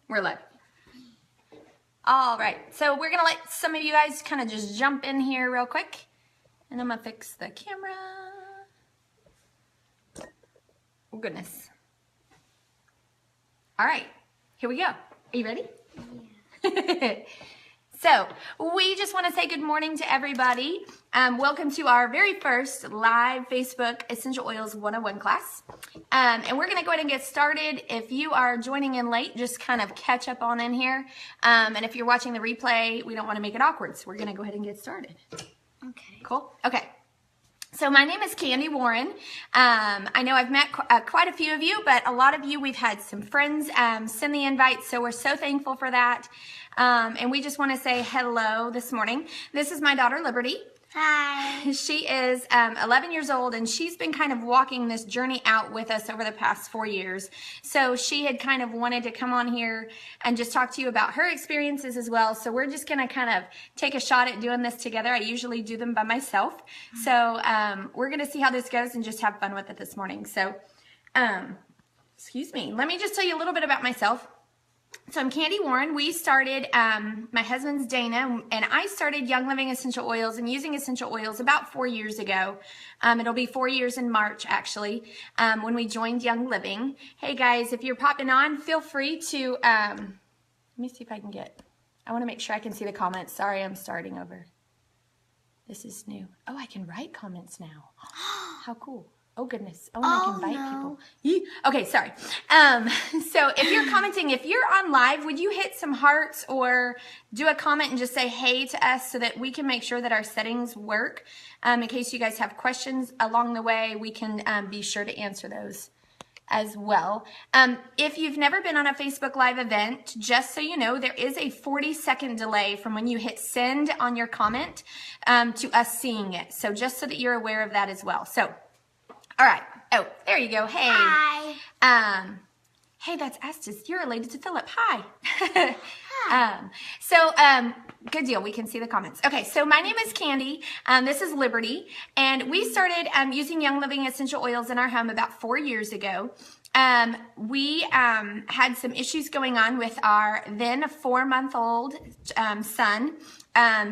We're live. All right, so we're gonna let some of you guys kind of just jump in here real quick, and I'm gonna fix the camera. Oh goodness. All right, here we go. Are you ready? Yeah. So we just want to say good morning to everybody. Welcome to our very first live Facebook Essential Oils 101 class. And we're going to go ahead and get started. If you are joining in late, just kind of catch up on in here. And if you're watching the replay, we don't want to make it awkward. So we're going to go ahead and get started. Okay. Cool? Okay. So my name is Candy Warren. I know I've met quite a few of you, but a lot of you, we've had some friends send the invites, so we're so thankful for that. And we just want to say hello this morning. This is my daughter, Liberty. Hi. She is 11 years old, and she's been kind of walking this journey out with us over the past 4 years. So she had kind of wanted to come on here and just talk to you about her experiences as well. So we're just going to kind of take a shot at doing this together. I usually do them by myself. So we're going to see how this goes and just have fun with it this morning. So, excuse me. Let me just tell you a little bit about myself. So I'm Candy Warren. We started, my husband's Dana, and I started Young Living Essential Oils and using essential oils about 4 years ago. It'll be 4 years in March, actually, when we joined Young Living. Hey guys, if you're popping on, feel free to, let me see if I can I want to make sure I can see the comments. Sorry, I'm starting over. This is new. Oh, I can write comments now. How cool. Oh goodness. Oh, and I can invite people. Okay, sorry. So if you're commenting, if you're on live, would you hit some hearts or do a comment and just say hey to us so that we can make sure that our settings work? In case you guys have questions along the way, we can be sure to answer those as well. If you've never been on a Facebook Live event, just so you know, there is a 40-second delay from when you hit send on your comment to us seeing it. So just so that you're aware of that as well. So all right. Oh, there you go. Hey. Hi. Hey, that's Estes. You're related to Philip. Hi. Hi. Good deal. We can see the comments. Okay. So my name is Candy. This is Liberty. And we started using Young Living Essential Oils in our home about 4 years ago. We had some issues going on with our then 4-month-old son.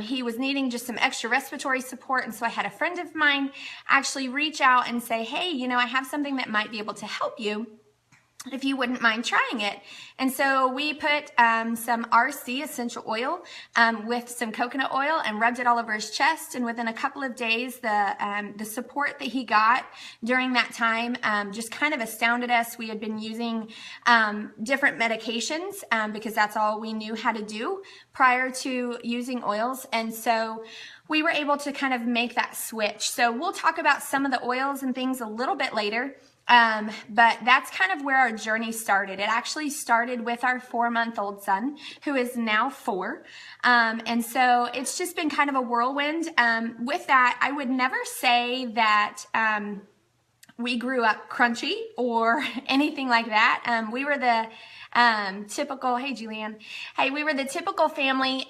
He was needing just some extra respiratory support, and so I had a friend of mine actually reach out and say, hey, you know, I have something that might be able to help you if you wouldn't mind trying it. And so we put some RC essential oil with some coconut oil and rubbed it all over his chest. And within a couple of days, the support that he got during that time just kind of astounded us. We had been using different medications because that's all we knew how to do prior to using oils. And so we were able to kind of make that switch. So we'll talk about some of the oils and things a little bit later. But that's kind of where our journey started. It actually started with our 4-month-old son, who is now 4. And so it's just been kind of a whirlwind. With that, I would never say that, we grew up crunchy or anything like that. We were the, typical, hey, Julianne. Hey, we were the typical family,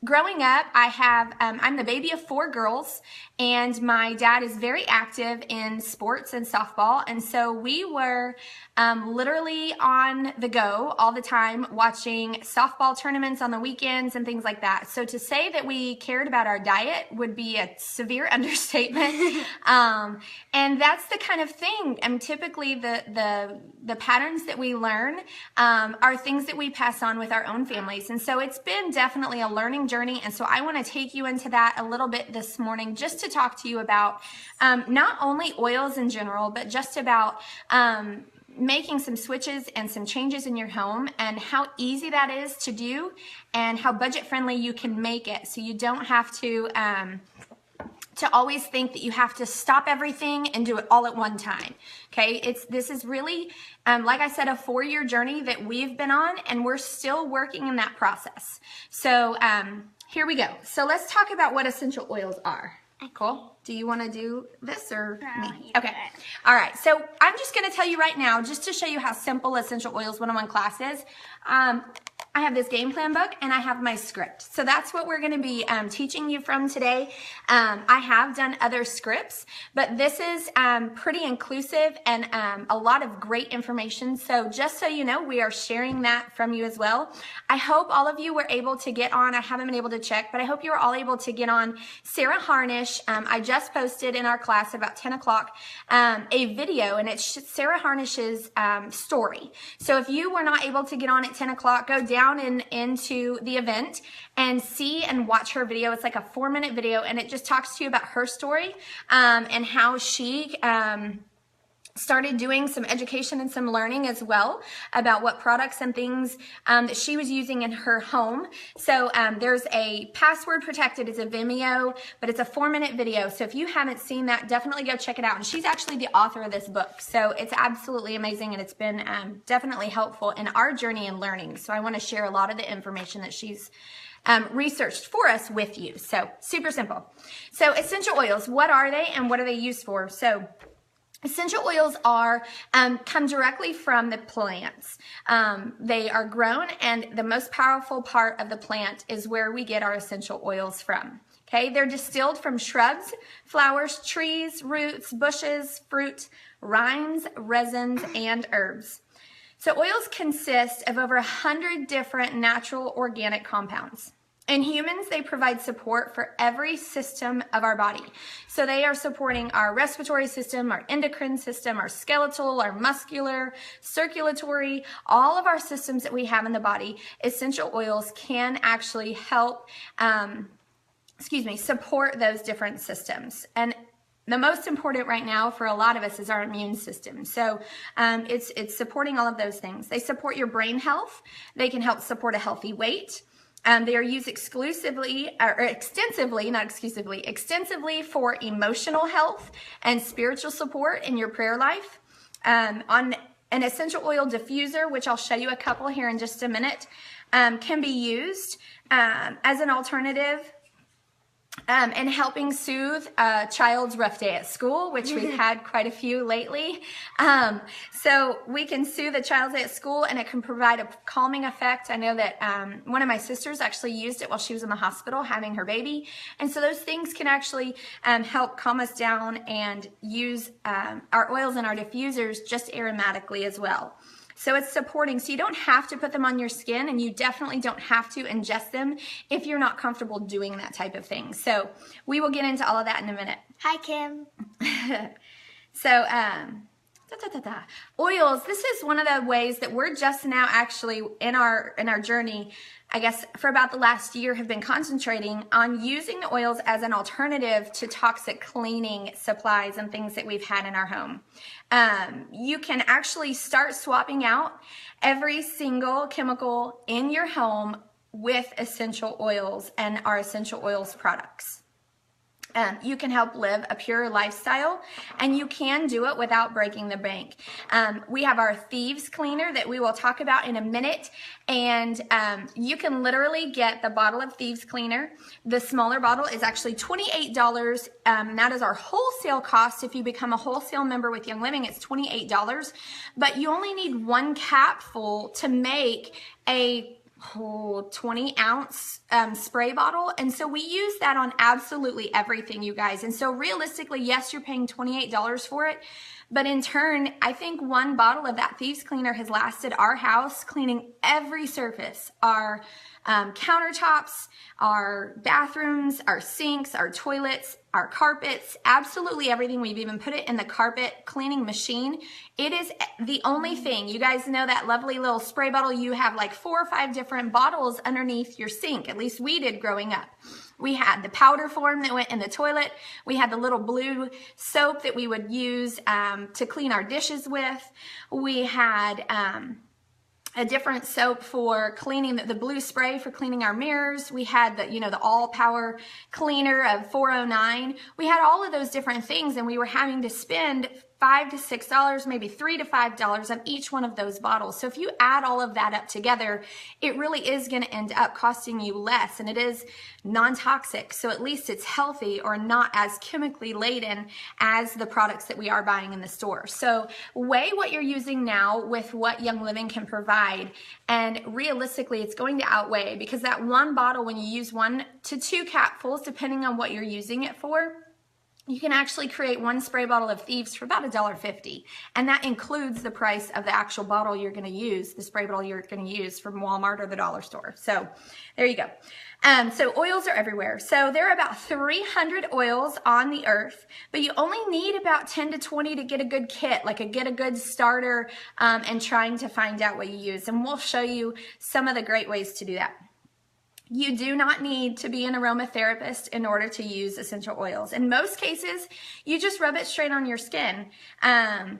growing up, I'm the baby of 4 girls, and my dad is very active in sports and softball. And so we were literally on the go all the time, watching softball tournaments on the weekends and things like that. So to say that we cared about our diet would be a severe understatement. And that's the kind of thing. And typically the patterns that we learn are things that we pass on with our own families. And so it's been definitely a learning journey. And so I want to take you into that a little bit this morning, just to talk to you about not only oils in general, but just about making some switches and some changes in your home and how easy that is to do and how budget friendly you can make it. So you don't have to always think that you have to stop everything and do it all at one time. Okay. This is really, like I said, a 4-year journey that we've been on, and we're still working in that process. So, here we go. So let's talk about what essential oils are. Cool. Do you want to do this or me? Okay. All right. So I'm just going to tell you right now, just to show you how simple Essential Oils 101 class is. I have this game plan book, and I have my script. So that's what we're going to be teaching you from today. I have done other scripts, but this is pretty inclusive and a lot of great information. So just so you know, we are sharing that from you as well. I hope all of you were able to get on. I haven't been able to check, but I hope you were all able to get on Sarah Harnish. I just posted in our class at about 10 o'clock a video, and it's Sarah Harnish's story. So if you were not able to get on at 10 o'clock, go down into the event and see and watch her video. It's like a 4-minute video, and it just talks to you about her story and how she started doing some education and some learning as well about what products and things that she was using in her home. So there's a password protected, it's a Vimeo, but it's a 4-minute video. So if you haven't seen that, definitely go check it out. And she's actually the author of this book. So it's absolutely amazing, and it's been definitely helpful in our journey in learning. So I want to share a lot of the information that she's researched for us with you. So super simple. So essential oils, what are they and what are they used for? So essential oils are come directly from the plants. They are grown, and the most powerful part of the plant is where we get our essential oils from. Okay, they're distilled from shrubs, flowers, trees, roots, bushes, fruit, rinds, resins, and herbs. So oils consist of over 100 different natural organic compounds. In humans, they provide support for every system of our body. So they are supporting our respiratory system, our endocrine system, our skeletal, our muscular, circulatory, all of our systems that we have in the body. Essential oils can actually help, support those different systems. And the most important right now for a lot of us is our immune system. So it's supporting all of those things. They support your brain health. They can help support a healthy weight. They are used extensively for emotional health and spiritual support in your prayer life. On an essential oil diffuser, which I'll show you a couple here in just a minute, can be used as an alternative and helping soothe a child's rough day at school, which we've had quite a few lately. So we can soothe a child's day at school, and it can provide a calming effect. I know that one of my sisters actually used it while she was in the hospital having her baby. And so those things can actually help calm us down, and use our oils and our diffusers just aromatically as well. So it's supporting, so you don't have to put them on your skin, and you definitely don't have to ingest them if you're not comfortable doing that type of thing. So we will get into all of that in a minute. Hi, Kim. So, oils, this is one of the ways that we're just now actually in our journey, I guess for about the last year, have been concentrating on using the oils as an alternative to toxic cleaning supplies and things that we've had in our home. You can actually start swapping out every single chemical in your home with essential oils and our essential oils products. You can help live a pure lifestyle, and you can do it without breaking the bank. We have our Thieves Cleaner that we will talk about in a minute, and you can literally get the bottle of Thieves Cleaner. The smaller bottle is actually $28. That is our wholesale cost. If you become a wholesale member with Young Living, it's $28, but you only need 1 capful to make a whole 20-ounce spray bottle. And so we use that on absolutely everything, you guys. And so realistically, yes, you're paying $28 for it, but in turn, I think 1 bottle of that Thieves Cleaner has lasted our house cleaning every surface, our countertops, our bathrooms, our sinks, our toilets, our carpets, absolutely everything. We've even put it in the carpet cleaning machine. It is the only thing. You guys know that lovely little spray bottle. You have like 4 or 5 different bottles underneath your sink. At least we did growing up. We had the powder form that went in the toilet. We had the little blue soap that we would use to clean our dishes with. We had a different soap for cleaning, the blue spray for cleaning our mirrors. We had the all power cleaner of 409. We had all of those different things, and we were having to spend $5 to $6, maybe $3 to $5 on each one of those bottles. So if you add all of that up together, it really is going to end up costing you less, and it is non-toxic. So at least it's healthy or not as chemically laden as the products that we are buying in the store. So weigh what you're using now with what Young Living can provide, and realistically it's going to outweigh, because that one bottle, when you use 1 to 2 capfuls, depending on what you're using it for, you can actually create one spray bottle of Thieves for about $1.50. And that includes the price of the actual bottle you're going to use, the spray bottle you're going to use from Walmart or the dollar store. So there you go. So oils are everywhere. So there are about 300 oils on the earth, but you only need about 10 to 20 to get a good kit, like get a good starter, and trying to find out what you use. And we'll show you some of the great ways to do that. You do not need to be an aromatherapist in order to use essential oils. In most cases, you just rub it straight on your skin. And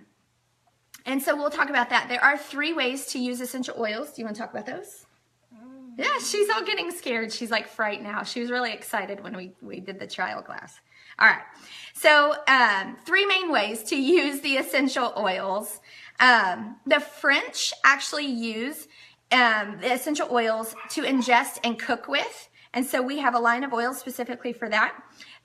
so we'll talk about that. There are 3 ways to use essential oils. Do you want to talk about those? Yeah, she's all getting scared. She's like frightened now. She was really excited when we did the trial class. All right. So 3 main ways to use the essential oils. The French actually use the essential oils to ingest and cook with. And so we have a line of oils specifically for that.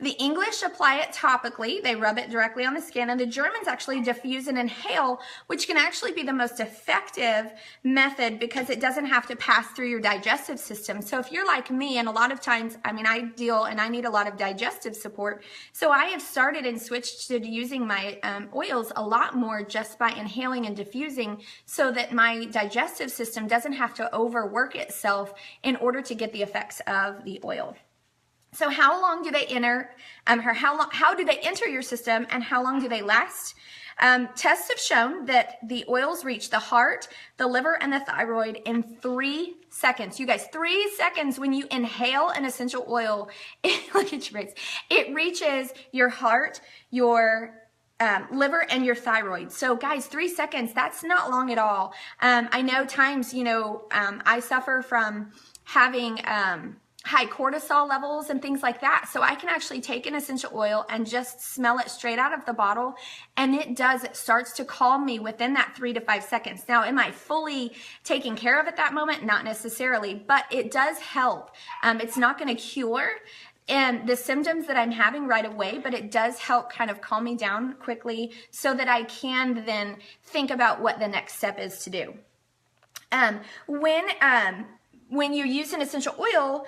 The English apply it topically. They rub it directly on the skin. And the Germans actually diffuse and inhale, which can actually be the most effective method because it doesn't have to pass through your digestive system. So if you're like me, and a lot of times, I mean, I need a lot of digestive support. So I have started and switched to using my oils a lot more just by inhaling and diffusing, so that my digestive system doesn't have to overwork itself in order to get the effects of the oil. So how long do they enter, how do they enter your system, and how long do they last? Tests have shown that the oils reach the heart, the liver, and the thyroid in 3 seconds. You guys, 3 seconds when you inhale an essential oil, look at your face, it reaches your heart, your liver, and your thyroid. So guys, 3 seconds, that's not long at all. I know times, I suffer from having high cortisol levels and things like that. So I can actually take an essential oil and just smell it straight out of the bottle, and it starts to calm me within that 3 to 5 seconds. Now, am I fully taken care of at that moment? Not necessarily, but it does help. It's not going to cure the symptoms that I'm having right away, but it does help kind of calm me down quickly so that I can then think about what the next step is to do. When you use an essential oil,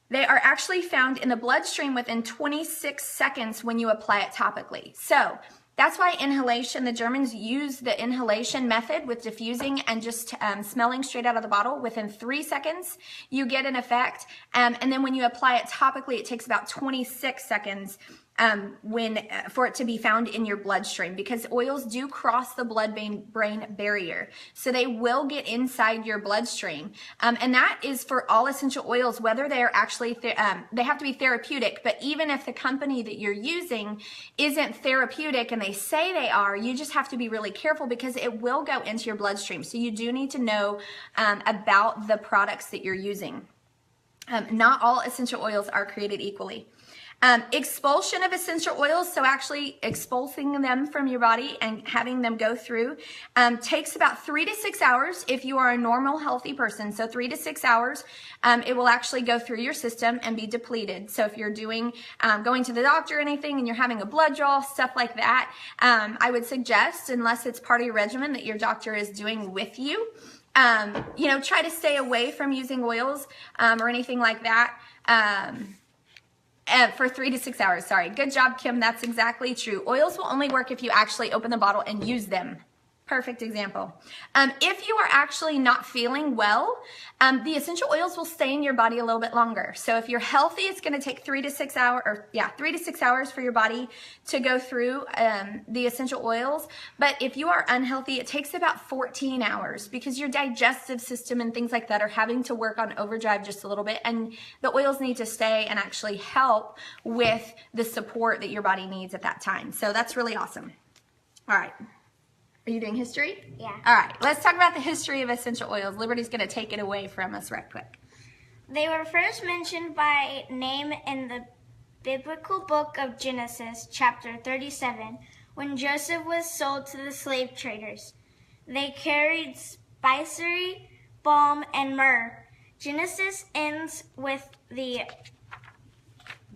they are actually found in the bloodstream within 26 seconds when you apply it topically. So that's why inhalation, the Germans use the inhalation method with diffusing and just smelling straight out of the bottle. Within 3 seconds, you get an effect. And then when you apply it topically, it takes about 26 seconds for it to be found in your bloodstream, because oils do cross the blood-brain barrier. So they will get inside your bloodstream. And that is for all essential oils, whether they are actually, they have to be therapeutic, but even if the company that you're using isn't therapeutic and they say they are, you just have to be really careful because it will go into your bloodstream. So you do need to know about the products that you're using. Not all essential oils are created equally. Expulsion of essential oils, so actually expulsing them from your body and having them go through, takes about 3 to 6 hours if you are a normal, healthy person. So 3 to 6 hours, it will actually go through your system and be depleted. So if you're going to the doctor or anything and you're having a blood draw, stuff like that, I would suggest, unless it's part of your regimen that your doctor is doing with you, try to stay away from using oils or anything like that. For 3 to 6 hours, sorry. Good job, Kim. That's exactly true. Oils will only work if you actually open the bottle and use them. Perfect example. If you are actually not feeling well, the essential oils will stay in your body a little bit longer. So if you're healthy, it's going to take 3 to 6 hours for your body to go through the essential oils. But if you are unhealthy, it takes about 14 hours because your digestive system and things like that are having to work on overdrive just a little bit. And the oils need to stay and actually help with the support that your body needs at that time. So that's really awesome. All right. Are you doing history? Yeah. All right, let's talk about the history of essential oils. Liberty's going to take it away from us right quick. They were first mentioned by name in the biblical book of Genesis, chapter 37, when Joseph was sold to the slave traders. They carried spicery, balm, and myrrh. Genesis ends with the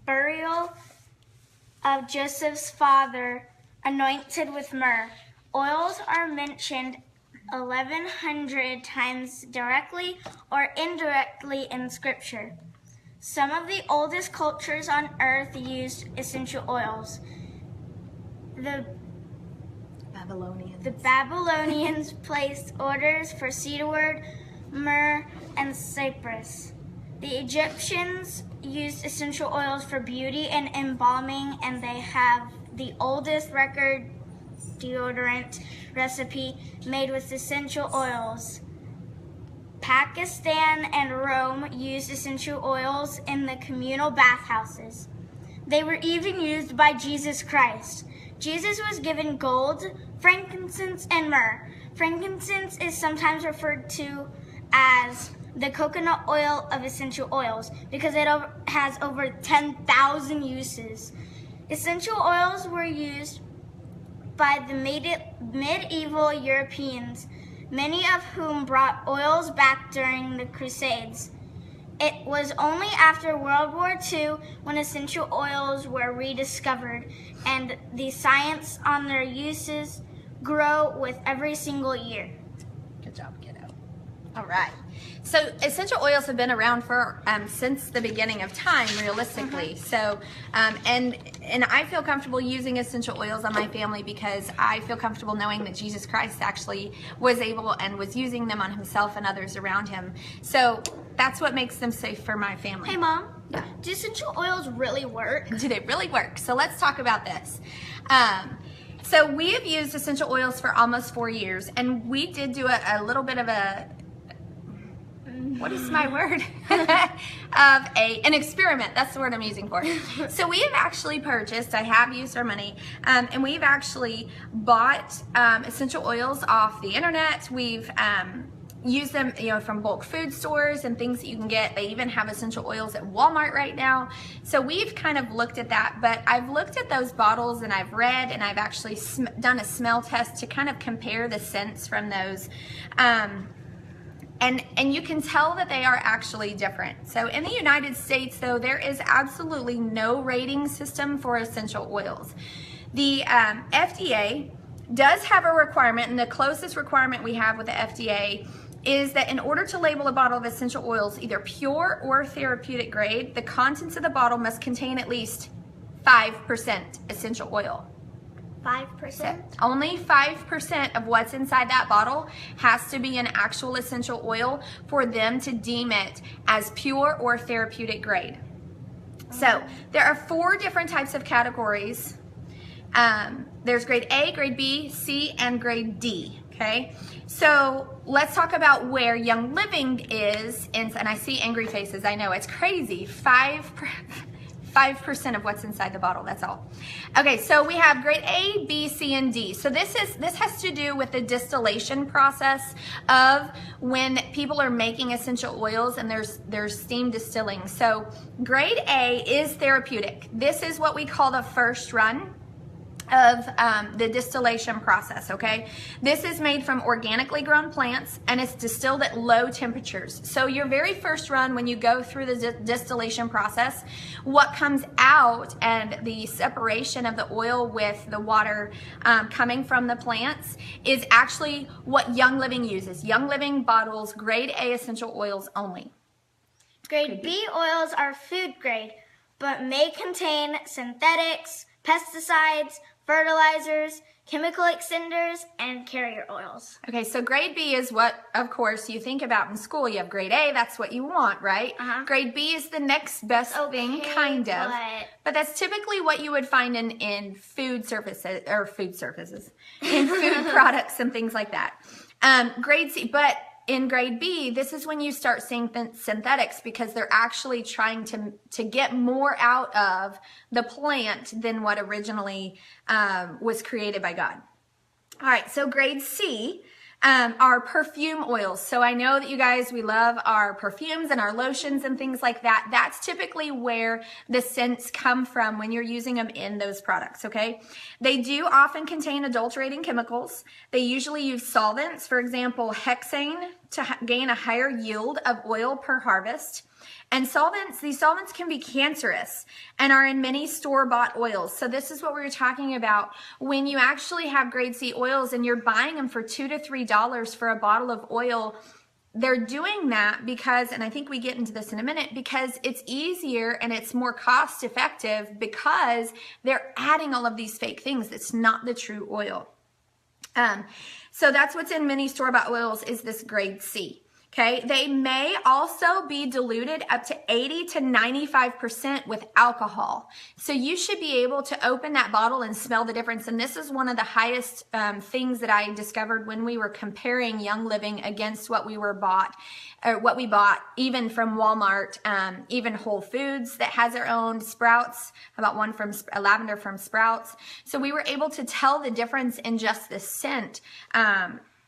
burial of Joseph's father, anointed with myrrh. Oils are mentioned 1,100 times directly or indirectly in Scripture. Some of the oldest cultures on earth used essential oils. The Babylonians placed orders for cedarwood, myrrh, and cypress. The Egyptians used essential oils for beauty and embalming, and they have the oldest record deodorant recipe made with essential oils. Pakistan and Rome used essential oils in the communal bathhouses. They were even used by Jesus Christ. Jesus was given gold, frankincense, and myrrh. Frankincense is sometimes referred to as the coconut oil of essential oils because it has over 10,000 uses. Essential oils were used by the medieval Europeans, many of whom brought oils back during the Crusades. It was only after World War II when essential oils were rediscovered, and the science on their uses grew with every single year. Good job, kiddo. All right. So essential oils have been around for since the beginning of time, realistically. So, and I feel comfortable using essential oils on my family because I feel comfortable knowing that Jesus Christ actually was able and was using them on himself and others around him. So that's what makes them safe for my family. Hey, Mom. Yeah. Do essential oils really work? Do they really work? So let's talk about this. So we have used essential oils for almost 4 years, and we did do a little bit of what is my word? Of an experiment. That's the word I'm using for it. So we have actually purchased, I have used our money, and we've actually bought essential oils off the internet. We've used them, from bulk food stores and things that you can get. They even have essential oils at Walmart right now. So we've kind of looked at that, but I've looked at those bottles and I've read and I've actually done a smell test to kind of compare the scents from those. And you can tell that they are actually different. So in the United States, though, there is absolutely no rating system for essential oils. The FDA does have a requirement, and the closest requirement we have with the FDA is that in order to label a bottle of essential oils, either pure or therapeutic grade, the contents of the bottle must contain at least 5% essential oil. 5%? Only 5% of what's inside that bottle has to be an actual essential oil for them to deem it as pure or therapeutic grade. So there are 4 different types of categories. There's grade A, grade B, C, and grade D. Okay, so let's talk about where Young Living is. And I see angry faces. I know, it's crazy. 5% of what's inside the bottle, that's all. Okay, so we have grade A, B, C, and D. So this has to do with the distillation process of when people are making essential oils and there's steam distilling. So grade A is therapeutic. This is what we call the first run of the distillation process, okay? This is made from organically grown plants and it's distilled at low temperatures. So your very first run, when you go through the distillation process, what comes out and the separation of the oil with the water coming from the plants is actually what Young Living uses. Young Living bottles grade A essential oils only. Grade B oils are food grade, but may contain synthetics, pesticides, fertilizers, chemical extenders, and carrier oils. Okay, so grade B is what, of course, you think about in school. You have grade A, that's what you want, right? Grade B is the next best thing, kind of. But that's typically what you would find in food surfaces, in food products and things like that. Grade C, but in grade B, this is when you start seeing synthetics because they're actually trying to get more out of the plant than what originally was created by God. All right, so grade C are perfume oils. So I know that you guys, we love our perfumes and our lotions and things like that. That's typically where the scents come from when you're using them in those products, okay? They do often contain adulterating chemicals. They usually use solvents, for example, hexane, to gain a higher yield of oil per harvest. And these solvents can be cancerous and are in many store-bought oils. So this is what we were talking about. When you actually have grade C oils and you're buying them for $2 to $3 for a bottle of oil, they're doing that because, and I think we get into this in a minute, because it's easier and it's more cost effective because they're adding all of these fake things that's not the true oil. So that's what's in many store-bought oils is this grade C. Okay, they may also be diluted up to 80 to 95% with alcohol. So you should be able to open that bottle and smell the difference. And this is one of the highest things that I discovered when we were comparing Young Living against what we bought even from Walmart, even Whole Foods that has their own Sprouts, about one from lavender from Sprouts. So we were able to tell the difference in just the scent.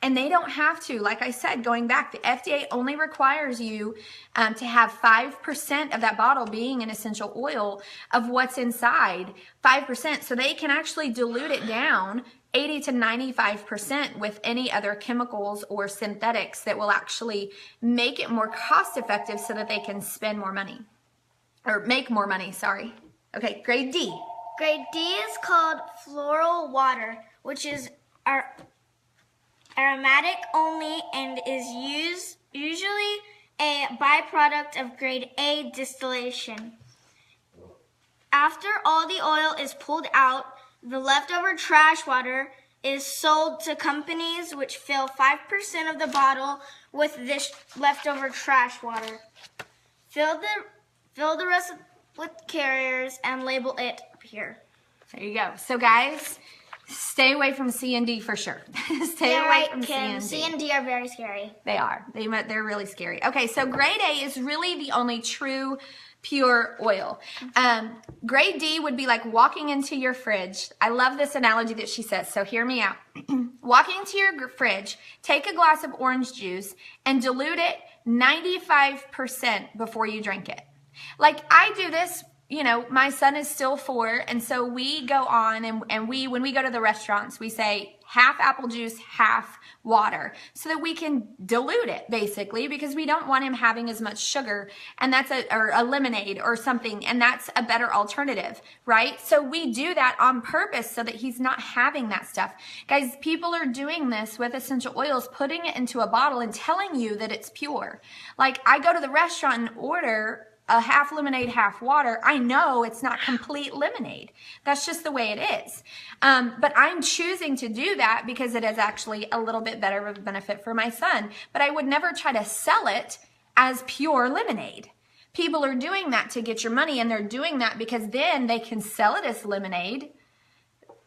And they don't have to, like I said, going back, the FDA only requires you to have 5% of that bottle being an essential oil of what's inside, 5%. So they can actually dilute it down 80 to 95% with any other chemicals or synthetics that will actually make it more cost effective so that they can spend more money, or make more money, sorry. Okay, grade D. Grade D is called floral water, which is aromatic only and is usually a byproduct of grade A distillation. After all the oil is pulled out, the leftover trash water is sold to companies which fill 5% of the bottle with this leftover trash water. Fill the rest with carriers and label it here. There you go. So guys, stay away from C and D for sure. Stay away from Kim. C and D. C and D are very scary. They are. They're really scary. Okay, so grade A is really the only true pure oil. Grade D would be like walking into your fridge. I love this analogy that she says, so hear me out. Walking into your fridge, take a glass of orange juice and dilute it 95% before you drink it. Like I do this. You know, my son is still 4, and so we go on and when we go to the restaurants, we say half apple juice, half water, so that we can dilute it basically, because we don't want him having as much sugar, and that's or a lemonade or something, and that's a better alternative, right? So we do that on purpose so that he's not having that stuff. Guys, people are doing this with essential oils, putting it into a bottle and telling you that it's pure. Like I go to the restaurant and order a half lemonade, half water. I know it's not complete lemonade. That's just the way it is. But I'm choosing to do that because it is actually a little bit better of a benefit for my son. But I would never try to sell it as pure lemonade. People are doing that to get your money, and they're doing that because then they can sell it as lemonade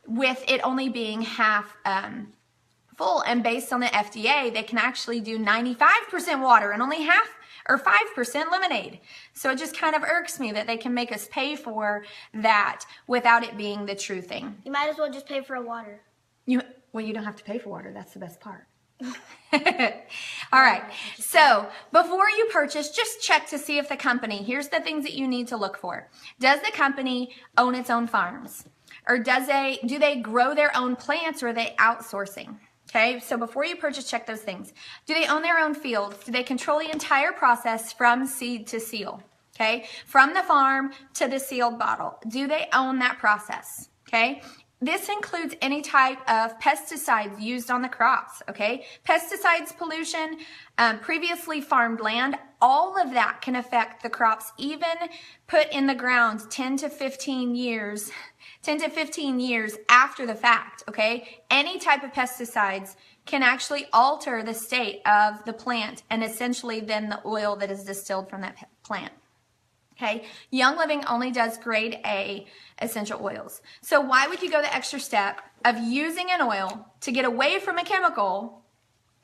with it only being half full. And based on the FDA, they can actually do 95% water and only half or 5% lemonade. So it just kind of irks me that they can make us pay for that without it being the true thing. You might as well just pay for a water. Well, you don't have to pay for water. That's the best part. All right. So before you purchase, just check to see if the company, here's the things that you need to look for. Does the company own its own farms? Or do they grow their own plants, or are they outsourcing? Okay, so before you purchase, check those things. Do they own their own fields? Do they control the entire process from seed to seal? Okay, from the farm to the sealed bottle. Do they own that process? Okay, this includes any type of pesticides used on the crops. Okay, pesticides, pollution, previously farmed land, all of that can affect the crops, even put in the ground 10 to 15 years after the fact, okay? Any type of pesticides can actually alter the state of the plant and essentially then the oil that is distilled from that plant, okay? Young Living only does grade A essential oils. So why would you go the extra step of using an oil to get away from a chemical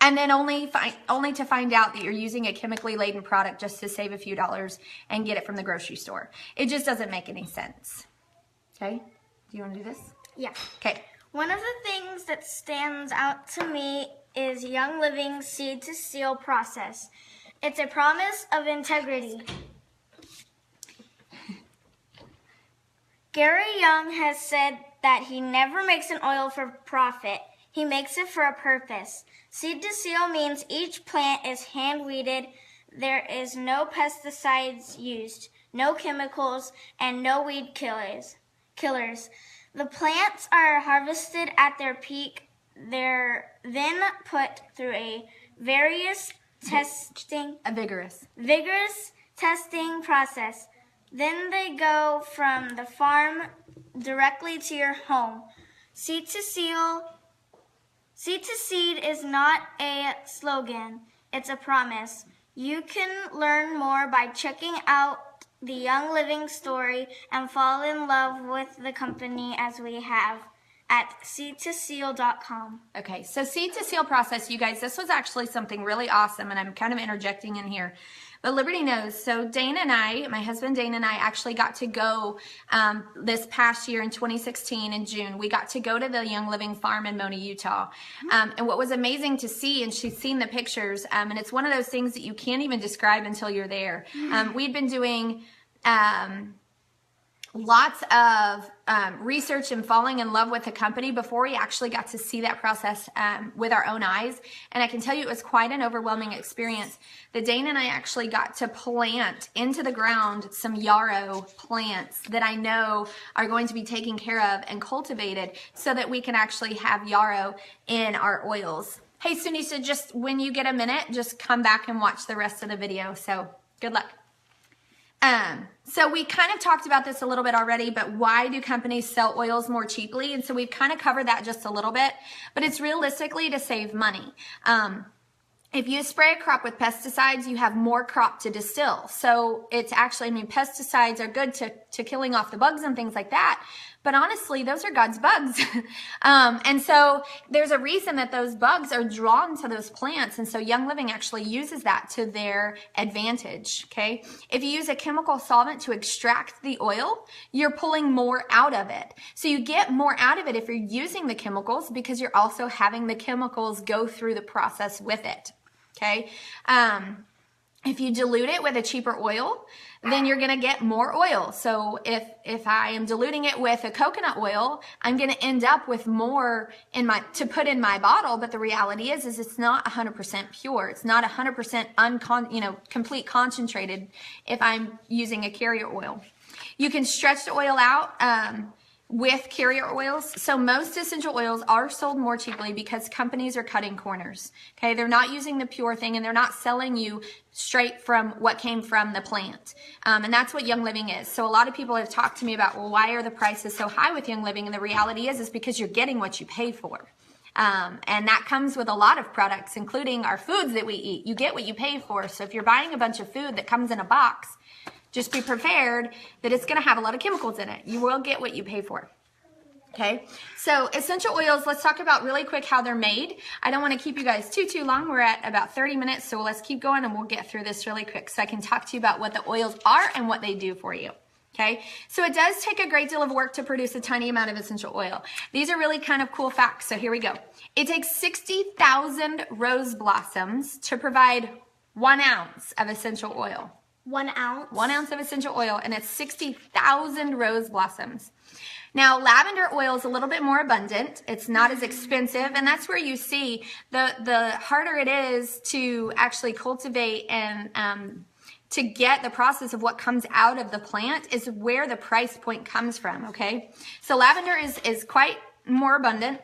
and then only to find out that you're using a chemically laden product just to save a few dollars and get it from the grocery store? It just doesn't make any sense, okay? Do you want to do this? Yeah. Okay. One of the things that stands out to me is Young Living's seed to seal process. It's a promise of integrity. Gary Young has said that he never makes an oil for profit. He makes it for a purpose. Seed to seal means each plant is hand-weeded. There is no pesticides used, no chemicals, and no weed killers. The plants are harvested at their peak. They're then put through a vigorous testing process. Then they go from the farm directly to your home. Seed to seed is not a slogan, it's a promise. You can learn more by checking out the Young Living story and fall in love with the company as we have at seedtoseal.com. Okay, so seed to seal process, you guys, this was actually something really awesome, and I'm kind of interjecting in here. But Liberty knows, so Dana and I, my husband Dana and I actually got to go this past year in 2016 in June. We got to go to the Young Living farm in Mona, Utah. And what was amazing to see, and she's seen the pictures, and it's one of those things that you can't even describe until you're there. We'd been doing lots of research and falling in love with the company before we actually got to see that process with our own eyes. And I can tell you it was quite an overwhelming experience. The Dane and I actually got to plant into the ground some yarrow plants that I know are going to be taken care of and cultivated so that we can actually have yarrow in our oils. Hey, Sunisa, just when you get a minute, just come back and watch the rest of the video. So good luck. So we kind of talked about this a little bit already, but why do companies sell oils more cheaply? And so we've kind of covered that just a little bit, but it's realistically to save money. If you spray a crop with pesticides, you have more crop to distill. So it's actually, I mean, pesticides are good to killing off the bugs and things like that. But honestly, those are God's bugs. And so there's a reason that those bugs are drawn to those plants. And so Young Living actually uses that to their advantage, okay? If you use a chemical solvent to extract the oil, you're pulling more out of it. So you get more out of it if you're using the chemicals because you're also having the chemicals go through the process with it, okay? If you dilute it with a cheaper oil, then you're going to get more oil. So if I am diluting it with a coconut oil, I'm going to end up with more to put in my bottle. But the reality is it's not 100% pure. It's not 100% complete concentrated if I'm using a carrier oil. You can stretch the oil out with carrier oils. So most essential oils are sold more cheaply because companies are cutting corners. Okay, they're not using the pure thing and they're not selling you straight from what came from the plant. And that's what Young Living is. So a lot of people have talked to me about, well, why are the prices so high with Young Living? And the reality is because you're getting what you pay for. And that comes with a lot of products, including our foods that we eat. You get what you pay for. So if you're buying a bunch of food that comes in a box, just be prepared that it's going to have a lot of chemicals in it. You will get what you pay for. Okay, so essential oils, let's talk about really quick how they're made. I don't want to keep you guys too long. We're at about 30 minutes, so let's keep going and we'll get through this really quick so I can talk to you about what the oils are and what they do for you. Okay, so it does take a great deal of work to produce a tiny amount of essential oil. These are really kind of cool facts, so here we go. It takes 60,000 rose blossoms to provide 1 ounce of essential oil. 1 ounce? 1 ounce of essential oil, and it's 60,000 rose blossoms. Now, lavender oil is a little bit more abundant. It's not as expensive, and that's where you see the harder it is to actually cultivate and to get the process of what comes out of the plant is where the price point comes from, okay? So lavender is quite more abundant.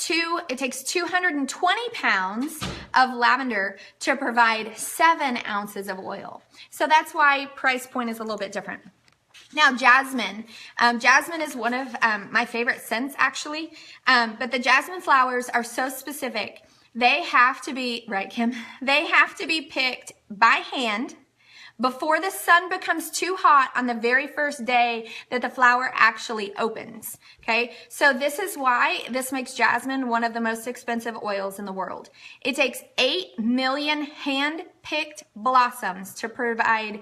It takes 220 pounds of lavender to provide 7 ounces of oil. So that's why price point is a little bit different. Now, jasmine. Jasmine is one of my favorite scents, actually. But the jasmine flowers are so specific. They have to be, right, Kim? They have to be picked by hand before the sun becomes too hot on the very first day that the flower actually opens, okay? So this is why this makes jasmine one of the most expensive oils in the world. It takes 8 million hand-picked blossoms to provide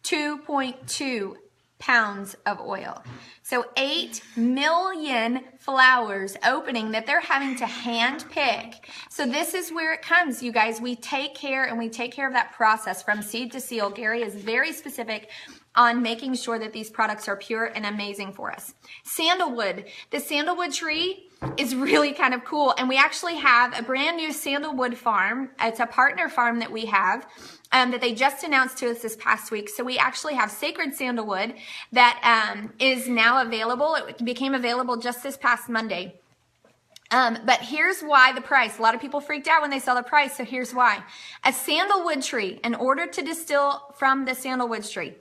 2.2 pounds of oil. So 8 million flowers opening that they're having to hand pick. So this is where it comes, you guys. We take care of that process from seed to seal. Gary is very specific on making sure that these products are pure and amazing for us. Sandalwood. The sandalwood tree is really kind of cool. And we actually have a brand new sandalwood farm. It's a partner farm that we have that they just announced to us this past week. So we actually have sacred sandalwood that is now available. It became available just this past Monday. But here's why the price. A lot of people freaked out when they saw the price. So here's why. A sandalwood tree, in order to distill from the sandalwood tree,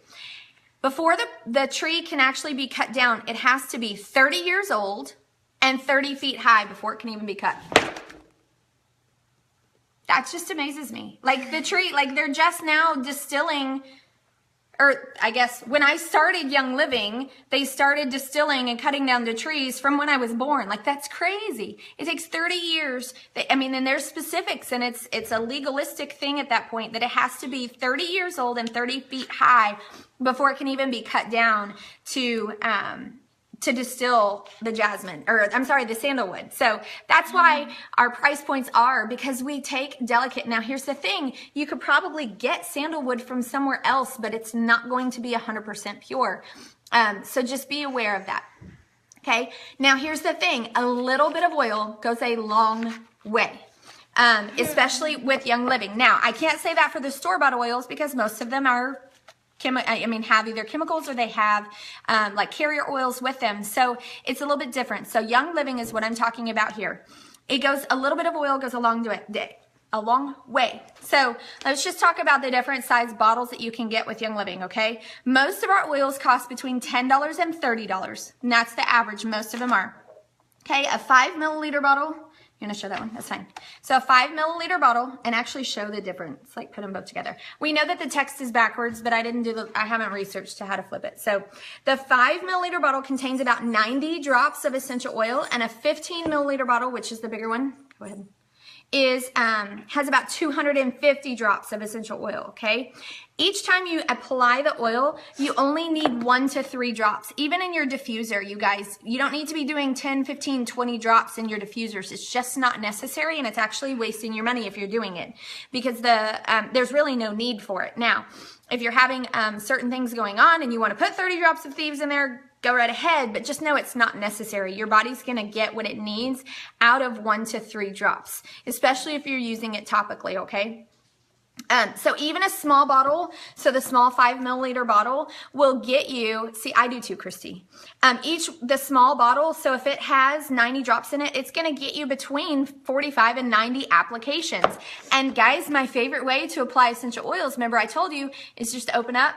before the tree can actually be cut down, it has to be 30 years old and 30 feet high before it can even be cut. That just amazes me. Like the tree, like they're just now distilling, or I guess when I started Young Living, they started distilling and cutting down the trees from when I was born. Like that's crazy. It takes 30 years. And there's specifics, and it's a legalistic thing at that point that it has to be 30 years old and 30 feet high before it can even be cut down to distill the the sandalwood. So that's why our price points are, because we take delicate. Now here's the thing, you could probably get sandalwood from somewhere else, but it's not going to be 100% pure. So just be aware of that. Okay. Now here's the thing, a little bit of oil goes a long way. Especially with Young Living. Now I can't say that for the store-bought oils because most of them are have either chemicals or they have like carrier oils with them. So it's a little bit different. So Young Living is what I'm talking about here. It goes, a little bit of oil goes a long way. So let's just talk about the different size bottles that you can get with Young Living, okay? Most of our oils cost between $10 and $30. And that's the average. Most of them are. Okay, a 5 milliliter bottle. You want to show that one? That's fine. So a 5 milliliter bottle, and actually show the difference, like put them both together. We know that the text is backwards, but I haven't researched how to flip it. So the 5 milliliter bottle contains about 90 drops of essential oil, and a 15 milliliter bottle, which is the bigger one, go ahead, has about 250 drops of essential oil, okay? Each time you apply the oil, you only need 1 to 3 drops. Even in your diffuser, you guys, you don't need to be doing 10, 15, 20 drops in your diffusers. It's just not necessary, and it's actually wasting your money if you're doing it, because there's really no need for it. Now, if you're having certain things going on and you want to put 30 drops of thieves in there, go right ahead, but just know it's not necessary. Your body's going to get what it needs out of 1 to 3 drops, especially if you're using it topically, okay? So even a small bottle, so the small 5 milliliter bottle will get you, see, I do too, Christy. The small bottle, so if it has 90 drops in it, it's going to get you between 45 and 90 applications. And guys, my favorite way to apply essential oils, remember I told you, is just open up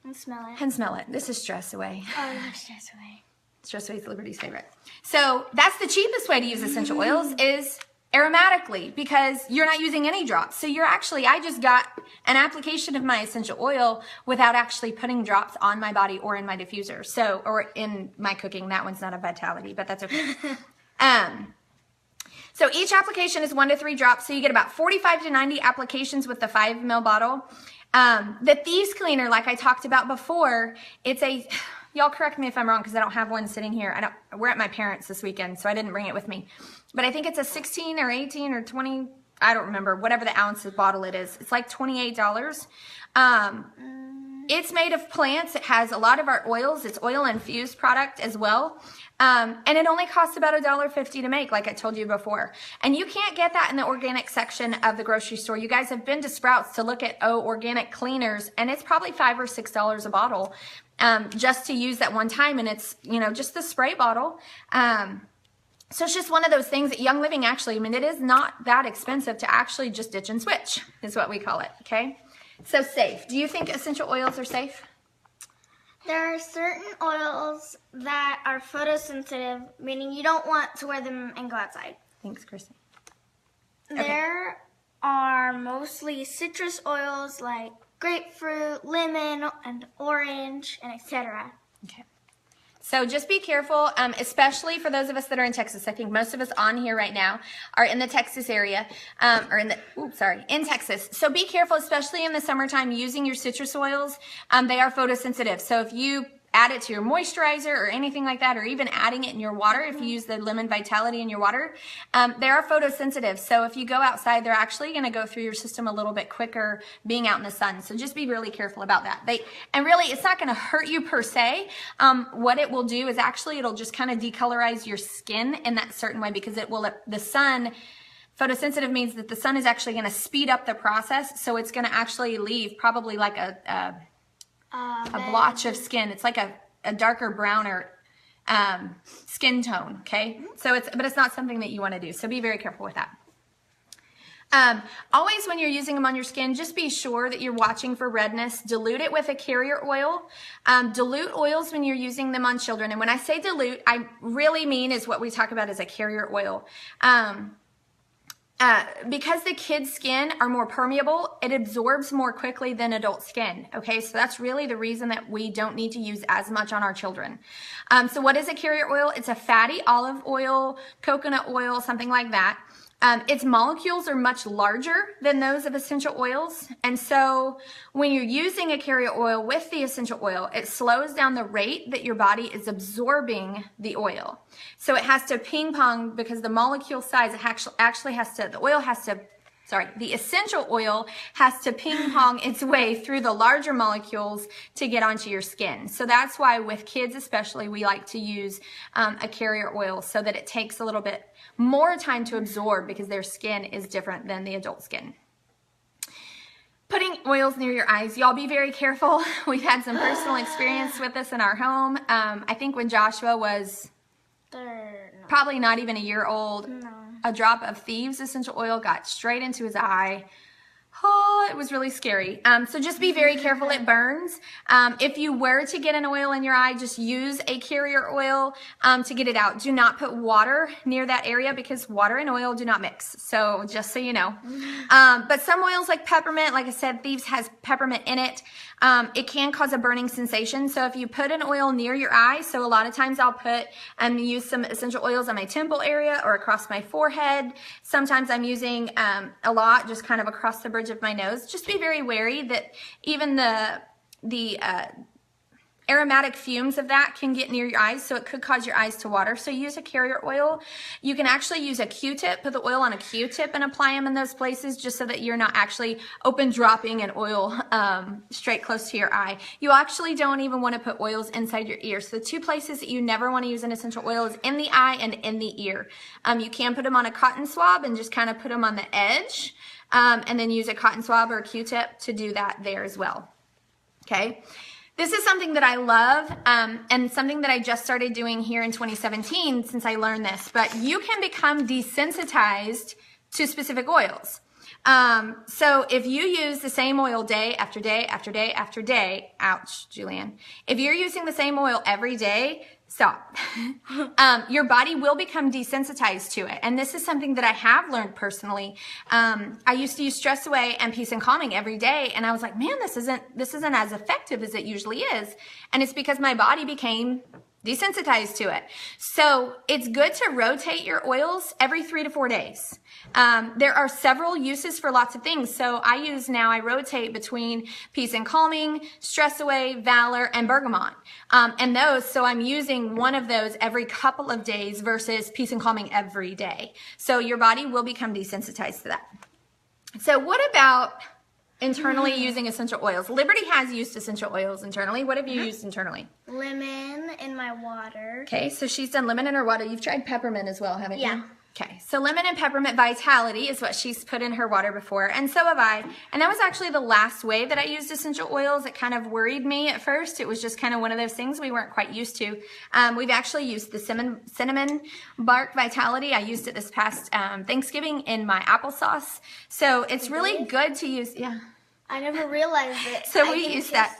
and smell it. And smell it. This is Stress Away. Oh, Stress Away. Stress Away is Liberty's favorite. So that's the cheapest way to use essential oils is aromatically, because you're not using any drops. So I just got an application of my essential oil without actually putting drops on my body or in my diffuser. So, or in my cooking. That one's not a Vitality, but that's okay. So each application is 1 to 3 drops. So you get about 45 to 90 applications with the 5 ml bottle. The Thieves Cleaner, like I talked about before, y'all correct me if I'm wrong because I don't have one sitting here. We're at my parents' this weekend, so I didn't bring it with me. But I think it's a 16 or 18 or 20, I don't remember, whatever the ounce bottle it is. It's like $28. It's made of plants. It has a lot of our oils. It's oil-infused product as well. And it only costs about $1.50 to make, like I told you before. And you can't get that in the organic section of the grocery store. You guys have been to Sprouts to look at organic cleaners, and it's probably $5 or $6 a bottle just to use that one time. And it's, just the spray bottle. So it's just one of those things that Young Living actually, it is not that expensive to actually just ditch and switch is what we call it, okay? So safe. Do you think essential oils are safe? There are certain oils that are photosensitive, meaning you don't want to wear them and go outside. Thanks, Christy. There are mostly citrus oils like grapefruit, lemon, and orange, and etc. Okay. So just be careful, especially for those of us that are in Texas. I think most of us on here right now are in the Texas area, in Texas. So be careful, especially in the summertime, using your citrus oils. They are photosensitive. So if you add it to your moisturizer or anything like that, or even adding it in your water, if you use the lemon vitality in your water, they are photosensitive. So if you go outside, they're actually going to go through your system a little bit quicker being out in the sun. So just be really careful about that. And really, it's not going to hurt you per se. What it will do is actually, it'll just kind of decolorize your skin in that certain way, because the sun, photosensitive means that the sun is actually going to speed up the process. So it's going to actually leave probably like a blotch of skin. It's like a darker browner skin tone, okay? So but it's not something that you want to do. So be very careful with that. Always when you're using them on your skin, just be sure that you're watching for redness. Dilute it with a carrier oil. Dilute oils when you're using them on children. And when I say dilute, I really mean is what we talk about as a carrier oil. Because the kids' skin are more permeable, it absorbs more quickly than adult skin. Okay, so that's really the reason that we don't need to use as much on our children. So what is a carrier oil? It's a fatty olive oil, coconut oil, something like that. Its molecules are much larger than those of essential oils. And so when you're using a carrier oil with the essential oil, it slows down the rate that your body is absorbing the oil. So it has to ping pong, because the molecule size, the essential oil has to ping pong its way through the larger molecules to get onto your skin. So that's why with kids especially, we like to use a carrier oil, so that it takes a little bit more time to absorb, because their skin is different than the adult skin. Putting oils near your eyes, y'all be very careful. We've had some personal experience with this in our home. I think when Joshua was probably not even a year old, a drop of Thieves essential oil got straight into his eye. Oh, it was really scary. So just be very careful. It burns. If you were to get an oil in your eye, just use a carrier oil to get it out. Do not put water near that area, because water and oil do not mix. So just so you know. But some oils like peppermint, like I said, Thieves has peppermint in it. It can cause a burning sensation. So if you put an oil near your eye, so a lot of times I'll use some essential oils on my temple area or across my forehead. Sometimes I'm using a lot just kind of across the bridge of my nose. Just be very wary that even the aromatic fumes of that can get near your eyes, so it could cause your eyes to water. So use a carrier oil. You can actually use a Q-tip, put the oil on a Q-tip and apply them in those places, just so that you're not actually open dropping an oil straight close to your eye. You actually don't even want to put oils inside your ear. So the two places that you never want to use an essential oil is in the eye and in the ear. You can put them on a cotton swab and just kind of put them on the edge, and then use a cotton swab or a Q-tip to do that there as well. Okay. This is something that I love, and something that I just started doing here in 2017 since I learned this, but you can become desensitized to specific oils. So if you use the same oil day after day after day after day, ouch, Julian, if you're using the same oil every day, stop. Your body will become desensitized to it. And this is something that I have learned personally. I used to use Stress Away and Peace and Calming every day. And I was like, man, this isn't as effective as it usually is. And it's because my body became desensitized to it. So it's good to rotate your oils every 3 to 4 days. There are several uses for lots of things. So I rotate between Peace and Calming, Stress Away, Valor, and Bergamot. So I'm using one of those every couple of days versus Peace and Calming every day. So your body will become desensitized to that. So what about internally using essential oils? Liberty has used essential oils internally. What have you used internally? Lemon in my water. Okay, so she's done lemon in her water. You've tried peppermint as well, haven't you? Yeah. Okay, so lemon and peppermint vitality is what she's put in her water before, and so have I. And that was actually the last way that I used essential oils. It kind of worried me at first. It was just kind of one of those things we weren't quite used to. We've actually used the cinnamon bark vitality. I used it this past Thanksgiving in my applesauce. So it's really good to use. Yeah. I never realized it. So we use that.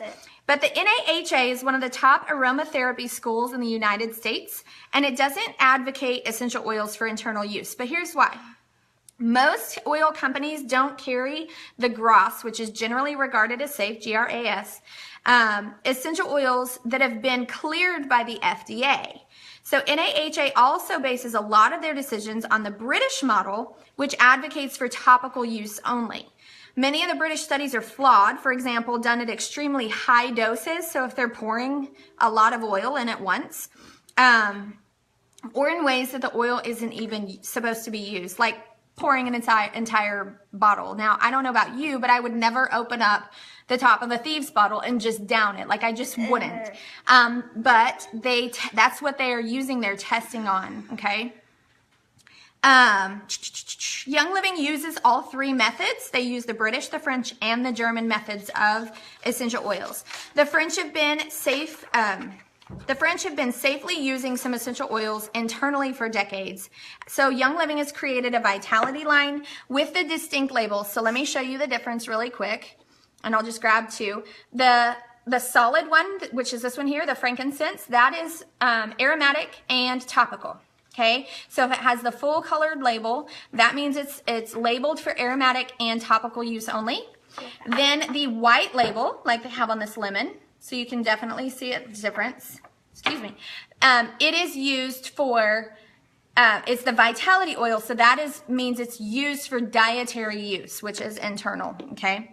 But the NAHA is one of the top aromatherapy schools in the United States, and it doesn't advocate essential oils for internal use. But here's why. Most oil companies don't carry the GRAS, which is generally regarded as safe, GRAS, essential oils that have been cleared by the FDA. So NAHA also bases a lot of their decisions on the British model, which advocates for topical use only. Many of the British studies are flawed, for example, done at extremely high doses, so if they're pouring a lot of oil in at once, or in ways that the oil isn't even supposed to be used, like pouring an entire bottle. Now, I don't know about you, but I would never open up the top of a thieves bottle and just down it. Like, I just wouldn't. But that's what they are using their testing on, okay? Young Living uses all three methods. They use the British, the French, and the German methods of essential oils. The French have been safely using some essential oils internally for decades. So Young Living has created a vitality line with the distinct labels. So let me show you the difference really quick, and I'll just grab two. The solid one, which is this one here, the frankincense, that is aromatic and topical. Okay, so if it has the full colored label, that means it's labeled for aromatic and topical use only. Then the white label, like they have on this lemon, so you can definitely see the difference. Excuse me. It is used for, it's the vitality oil, so that means it's used for dietary use, which is internal, okay?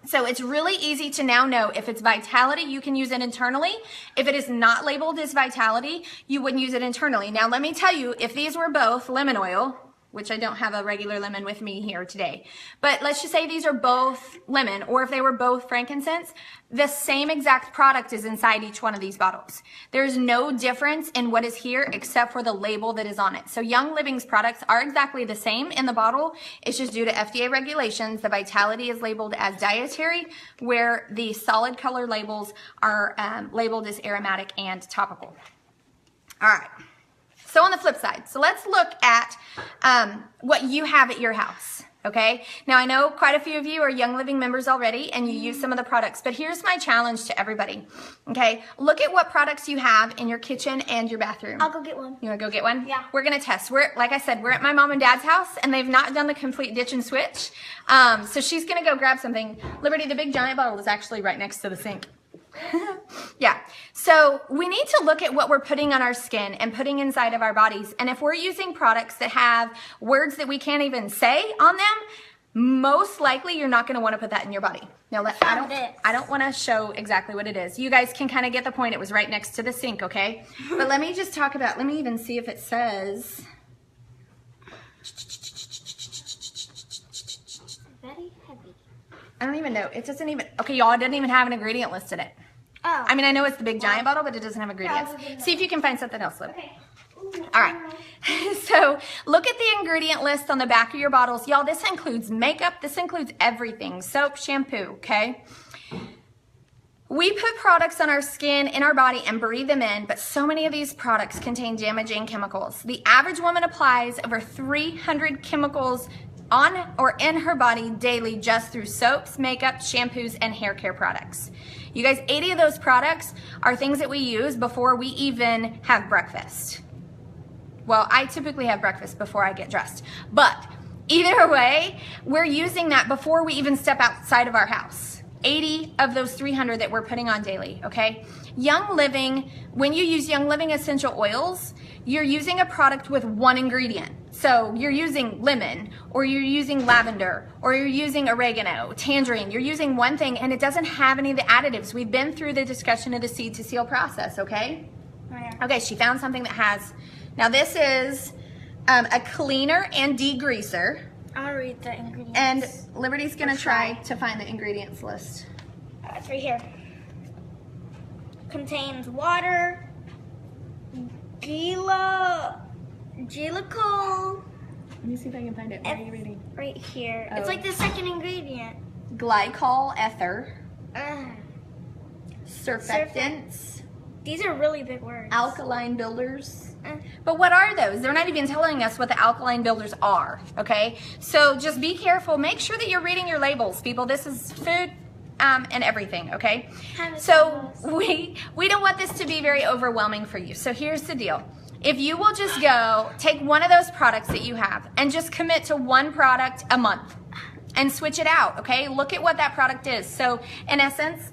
So it's really easy to now know if it's vitality, you can use it internally. If it is not labeled as vitality, you wouldn't use it internally. Now let me tell you, if these were both lemon oil, which I don't have a regular lemon with me here today, but let's just say these are both lemon, or if they were both frankincense, the same exact product is inside each one of these bottles. There's no difference in what is here except for the label that is on it. So Young Living's products are exactly the same in the bottle. It's just due to FDA regulations. The vitality is labeled as dietary, where the solid color labels are labeled as aromatic and topical. All right. So on the flip side, so let's look at what you have at your house, okay? Now, I know quite a few of you are Young Living members already, and you use some of the products, but here's my challenge to everybody, okay? Look at what products you have in your kitchen and your bathroom. I'll go get one. You want to go get one? Yeah. We're going to test. Like I said, we're at my mom and dad's house, and they've not done the complete ditch and switch, so she's going to go grab something. Liberty, the big giant bottle is actually right next to the sink. Yeah, so we need to look at what we're putting on our skin and putting inside of our bodies. And if we're using products that have words that we can't even say on them, most likely you're not going to want to put that in your body. Now, I don't want to show exactly what it is. You guys can kind of get the point. It was right next to the sink, okay? But let me just talk about, let me even see if it says. Very heavy. I don't even know. It doesn't even, okay, y'all, it doesn't even have an ingredient list in it. Oh. I mean, I know it's the big giant bottle, but it doesn't have ingredients. See if you can find something else, Lib. Okay. All right. So look at the ingredient list on the back of your bottles. Y'all, this includes makeup. This includes everything. Soap, shampoo, okay? We put products on our skin, in our body, and breathe them in, but so many of these products contain damaging chemicals. The average woman applies over 300 chemicals on or in her body daily just through soaps, makeup, shampoos, and hair care products. You guys, 80 of those products are things that we use before we even have breakfast. Well, I typically have breakfast before I get dressed, but either way, we're using that before we even step outside of our house. 80 of those 300 that we're putting on daily, okay? Young Living, when you use Young Living essential oils, you're using a product with one ingredient. So you're using lemon, or you're using lavender, or you're using oregano, tangerine. You're using one thing, and it doesn't have any of the additives. We've been through the discussion of the seed to seal process, okay? Oh, yeah. Okay, she found something that has, now this is a cleaner and degreaser. I'm gonna read the ingredients. And Liberty's gonna try to find the ingredients list. It's right here. Contains water, glycol. Let me see if I can find it. Where are you reading? Right here. Oh. It's like the second ingredient. Glycol ether. Surfactants. These are really big words. Alkaline builders. But what are those? They're not even telling us what the alkaline builders are, okay? So just be careful. Make sure that you're reading your labels, people. This is food and everything, okay? So we don't want this to be very overwhelming for you. So here's the deal. If you will just go take one of those products that you have and just commit to one product a month and switch it out, okay? Look at what that product is. So in essence,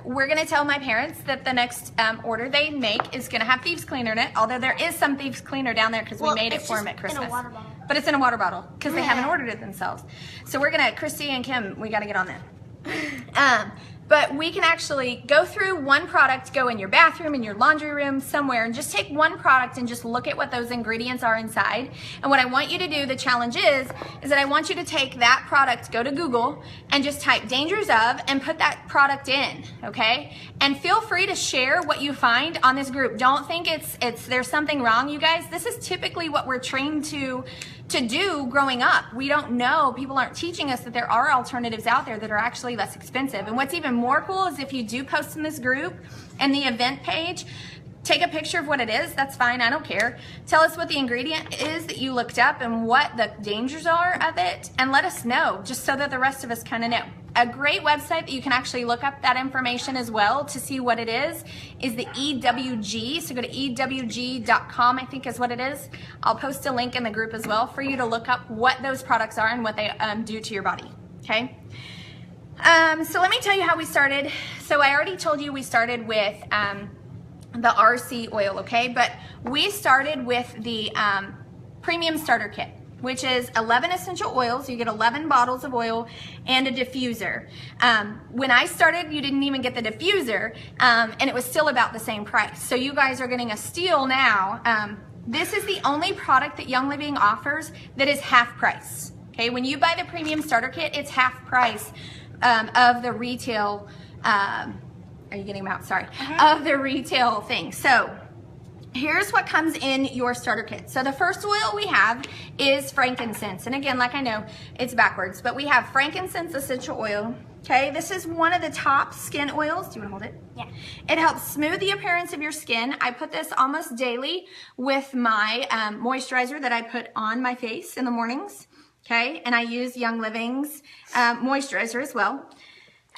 we're going to tell my parents that the next order they make is going to have thieves cleaner in it, although there is some thieves cleaner down there because we made it for them at Christmas. In a water bottle. But it's in a water bottle because they haven't ordered it themselves. So we're going to, Christy and Kim, we got to get on that. But we can actually go through one product, go in your bathroom, in your laundry room, somewhere, and just take one product and just look at what those ingredients are inside. And what I want you to do, the challenge is that I want you to take that product, go to Google, and just type dangers of and put that product in, okay? And feel free to share what you find on this group. Don't think there's something wrong, you guys. This is typically what we're trained to do growing up. We don't know, people aren't teaching us that there are alternatives out there that are actually less expensive. And what's even more cool is if you do post in this group and the event page, take a picture of what it is. That's fine, I don't care. Tell us what the ingredient is that you looked up and what the dangers are of it, and let us know, just so that the rest of us kind of know. A great website that you can actually look up that information as well to see what it is the EWG. So go to EWG.com, I think is what it is. I'll post a link in the group as well for you to look up what those products are and what they do to your body, okay? So let me tell you how we started. So I already told you we started with the RC oil, okay? But we started with the premium starter kit, which is 11 essential oils. You get 11 bottles of oil and a diffuser. When I started, you didn't even get the diffuser, and it was still about the same price. So you guys are getting a steal now. This is the only product that Young Living offers that is half price. Okay, when you buy the premium starter kit, it's half price of the retail, are you getting them out? Sorry, of the retail thing. So here's what comes in your starter kit. So the first oil we have is frankincense. And again, like I know, it's backwards, but we have frankincense essential oil. Okay, this is one of the top skin oils. Do you want to hold it? Yeah. It helps smooth the appearance of your skin. I put this almost daily with my moisturizer that I put on my face in the mornings. Okay, and I use Young Living's moisturizer as well.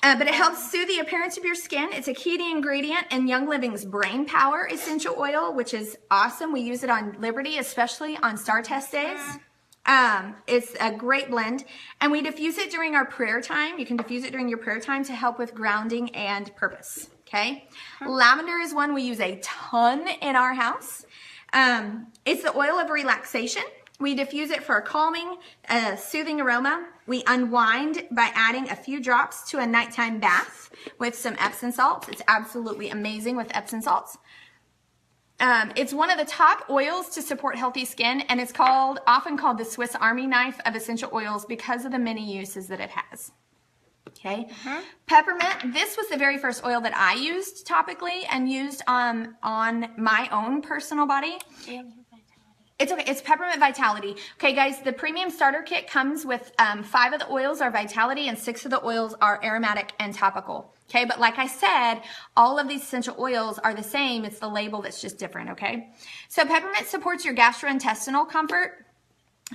But it helps soothe the appearance of your skin. It's a key ingredient in Young Living's Brain Power Essential Oil, which is awesome. We use it on Liberty, especially on Star Test days. It's a great blend. And we diffuse it during our prayer time. You can diffuse it during your prayer time to help with grounding and purpose, okay? Lavender is one we use a ton in our house. It's the oil of relaxation. We diffuse it for a calming, soothing aroma. We unwind by adding a few drops to a nighttime bath with some Epsom salts. It's absolutely amazing with Epsom salts. It's one of the top oils to support healthy skin, and it's often called the Swiss Army knife of essential oils because of the many uses that it has. Okay. Peppermint. This was the very first oil that I used topically and used on my own personal body. It's okay. It's Peppermint Vitality. Okay, guys, the premium starter kit comes with 5 of the oils are Vitality and 6 of the oils are aromatic and topical. Okay, but like I said, all of these essential oils are the same. It's the label that's just different, okay? So peppermint supports your gastrointestinal comfort.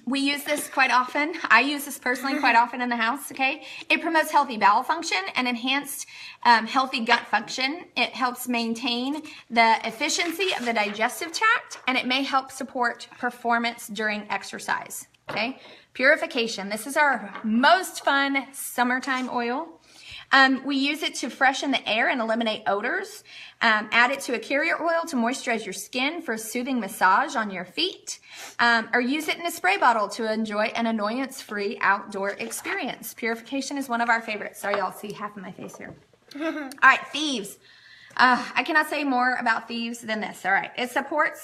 We use this quite often. I use this personally quite often in the house, okay? It promotes healthy bowel function and enhanced healthy gut function. It helps maintain the efficiency of the digestive tract, and it may help support performance during exercise, okay? Purification. This is our most fun summertime oil. We use it to freshen the air and eliminate odors. Add it to a carrier oil to moisturize your skin for a soothing massage on your feet. Or use it in a spray bottle to enjoy an annoyance-free outdoor experience. Purification is one of our favorites. Sorry, y'all see half of my face here. All right, thieves. I cannot say more about thieves than this. All right, it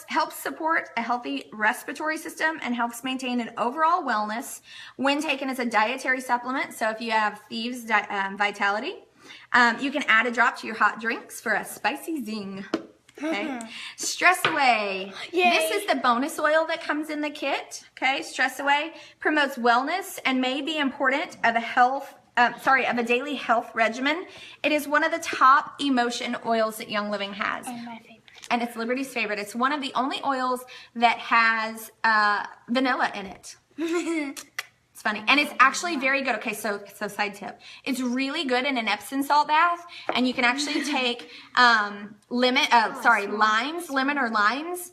helps support a healthy respiratory system and helps maintain an overall wellness when taken as a dietary supplement. So if you have thieves Vitality, you can add a drop to your hot drinks for a spicy zing. Okay, Stress Away. Yay. This is the bonus oil that comes in the kit. Okay, Stress Away promotes wellness and may be important of a daily health regimen. It is one of the top emotion oils that Young Living has. And my favorite. And it's Liberty's favorite. It's one of the only oils that has vanilla in it. It's funny. And it's actually very good. Okay, so side tip. It's really good in an Epsom salt bath. And you can actually take lemon or limes,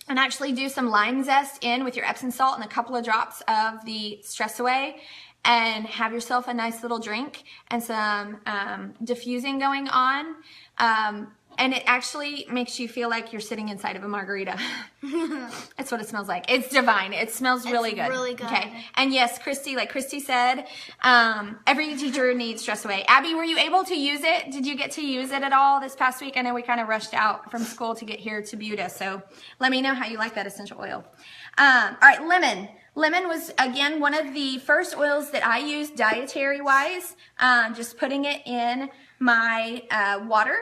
and actually do some lime zest in with your Epsom salt and a couple of drops of the Stress Away. and have yourself a nice little drink and some diffusing going on. And it actually makes you feel like you're sitting inside of a margarita. That's what it smells like. It's divine. It smells really good. Really good. Okay. And yes, Christy, like Christy said, every teacher needs Stress Away. Abby, were you able to use it? Did you get to use it at all this past week? I know we kind of rushed out from school to get here to Buda. So let me know how you like that essential oil. All right, lemon. Lemon was, again, one of the first oils that I used dietary-wise. Just putting it in my water.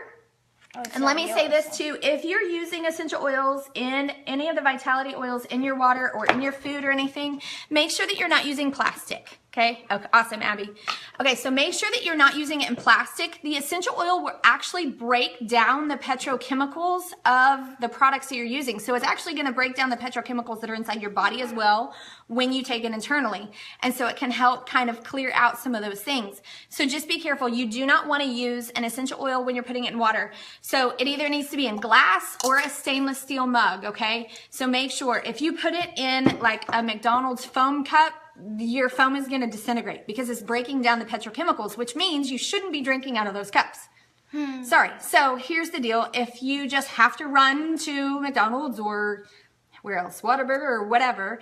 And let me say this too, if you're using essential oils in any of the vitality oils in your water or in your food or anything, make sure that you're not using plastic. Okay, awesome, Abby. Okay, so make sure that you're not using it in plastic. The essential oil will actually break down the petrochemicals of the products that you're using. So it's actually going to break down the petrochemicals that are inside your body as well when you take it internally. And so it can help kind of clear out some of those things. So just be careful. You do not want to use an essential oil when you're putting it in water. So it either needs to be in glass or a stainless steel mug, okay? So make sure if you put it in like a McDonald's foam cup, your foam is going to disintegrate because it's breaking down the petrochemicals, which means you shouldn't be drinking out of those cups. Sorry. So here's the deal. If you just have to run to McDonald's or where else, Whataburger or whatever,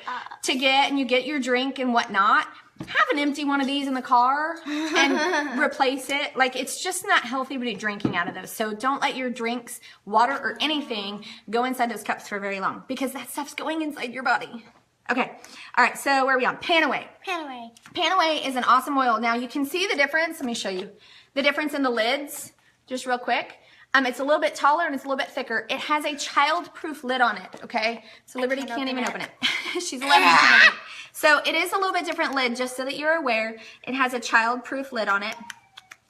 and you get your drink and whatnot, have an empty one of these in the car and replace it. Like, it's just not healthy to be drinking out of those. So don't let your drinks, water or anything go inside those cups for very long because that stuff's going inside your body. Okay. All right. So where are we on? Panaway. Panaway. Panaway is an awesome oil. Now you can see the difference. Let me show you the difference in the lids just real quick. It's a little bit taller and it's a little bit thicker. It has a child-proof lid on it. Okay. So Liberty can't even open it. She's 11. So it is a little bit different lid, just so that you're aware. It has a child-proof lid on it.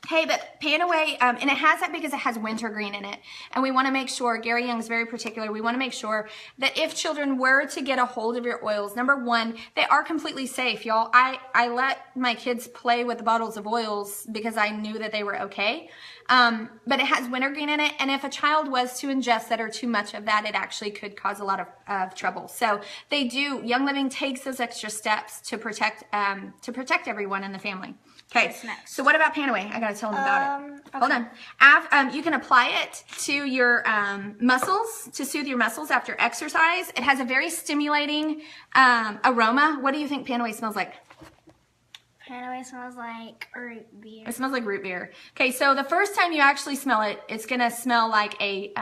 Hey, but Panaway, and it has that because it has wintergreen in it. And we want to make sure, Gary Young's very particular, we want to make sure that if children were to get a hold of your oils, number one, they are completely safe, y'all. I let my kids play with the bottles of oils because I knew that they were okay. But it has wintergreen in it, and if a child was to ingest that or too much of that, it actually could cause a lot of trouble. So they do, Young Living takes those extra steps to protect everyone in the family. Okay, so what about Panaway? I gotta tell them about it. Okay. Hold on. You can apply it to your muscles to soothe your muscles after exercise. It has a very stimulating aroma. What do you think Panaway smells like? Panaway smells like root beer. It smells like root beer. Okay, so the first time you actually smell it, it's gonna smell like a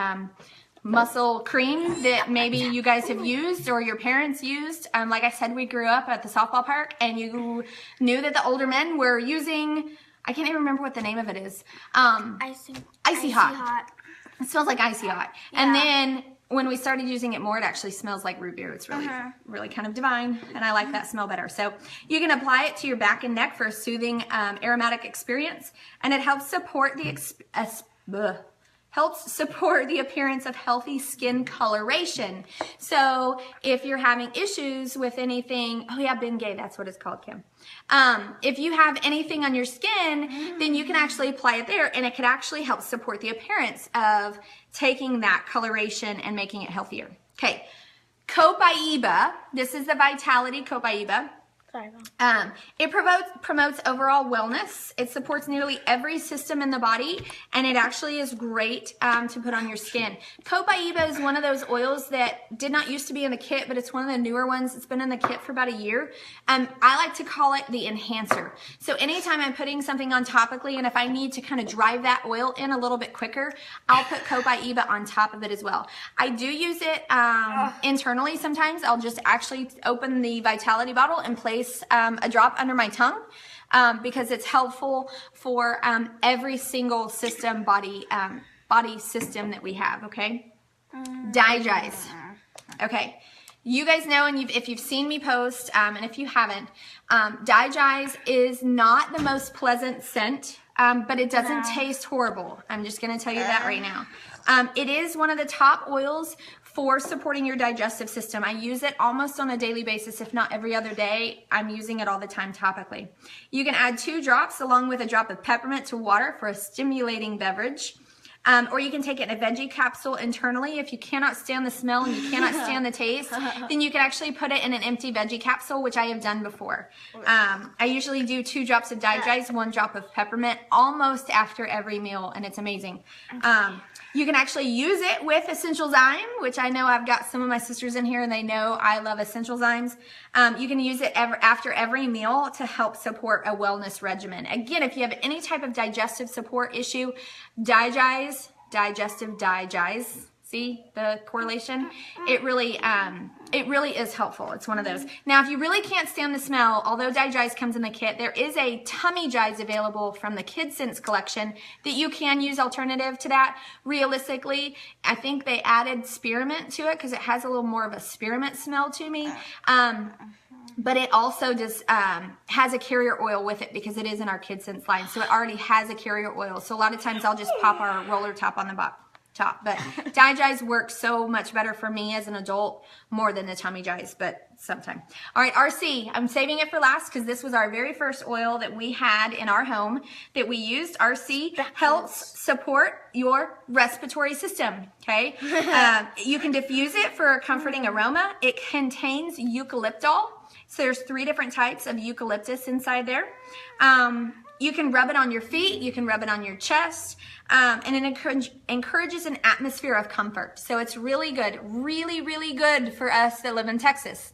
muscle cream that maybe you guys have used or your parents used. Like I said, we grew up at the softball park and you knew that the older men were using, I can't even remember what the name of it is. Icy hot. It smells like icy hot. Yeah. And then when we started using it more, it actually smells like root beer. It's really, really kind of divine, and I like that smell better. So you can apply it to your back and neck for a soothing aromatic experience, and it helps support the appearance of healthy skin coloration. So if you're having issues with anything, oh yeah, Bengay, that's what it's called, Kim. If you have anything on your skin, then you can actually apply it there, and it could actually help support the appearance of taking that coloration and making it healthier. Okay, Copaiba, this is the Vitality Copaiba. It promotes overall wellness. It supports nearly every system in the body, and it actually is great to put on your skin. Copaiba is one of those oils that did not used to be in the kit, but it's one of the newer ones. It's been in the kit for about a year. I like to call it the enhancer. So anytime I'm putting something on topically, and if I need to kind of drive that oil in a little bit quicker, I'll put Copaiba on top of it as well. I do use it internally sometimes. I'll just actually open the Vitality bottle and place a drop under my tongue because it's helpful for every single system, body system that we have, okay? Digest. Okay. You guys know, and if you've seen me post, and if you haven't, Digest is not the most pleasant scent, but it doesn't taste horrible. I'm just going to tell you that right now. It is one of the top oils for supporting your digestive system. I use it almost on a daily basis, if not every other day. I'm using it all the time topically. You can add 2 drops along with a drop of peppermint to water for a stimulating beverage. or you can take it in a veggie capsule internally. If you cannot stand the smell and you cannot stand the taste, then you can actually put it in an empty veggie capsule, which I have done before. I usually do 2 drops of digest, 1 drop of peppermint, almost after every meal, and it's amazing. You can actually use it with essential zyme, which I know I've got some of my sisters in here and they know I love essential zymes. You can use it after every meal to help support a wellness regimen. Again, if you have any type of digestive support issue, digestive digest, see the correlation? It really is helpful. It's one of those. Now, if you really can't stand the smell, although digest comes in the kit, there is a tummy jize available from the Kids Sense collection that you can use alternative to that. Realistically, I think they added spearmint to it because it has a little more of a spearmint smell to me. But it also just has a carrier oil with it because it is in our Kids Sense line. So it already has a carrier oil. So a lot of times I'll just pop our roller top on the top. But digest works so much better for me as an adult more than the tummy jize, but sometime. All right, RC, I'm saving it for last because this was our very first oil that we had in our home that we used. RC helps support your respiratory system, okay? You can diffuse it for a comforting aroma. It contains eucalyptol. So there's 3 different types of eucalyptus inside there. You can rub it on your feet. You can rub it on your chest. And it encourages an atmosphere of comfort. So it's really good. Really, really good for us that live in Texas.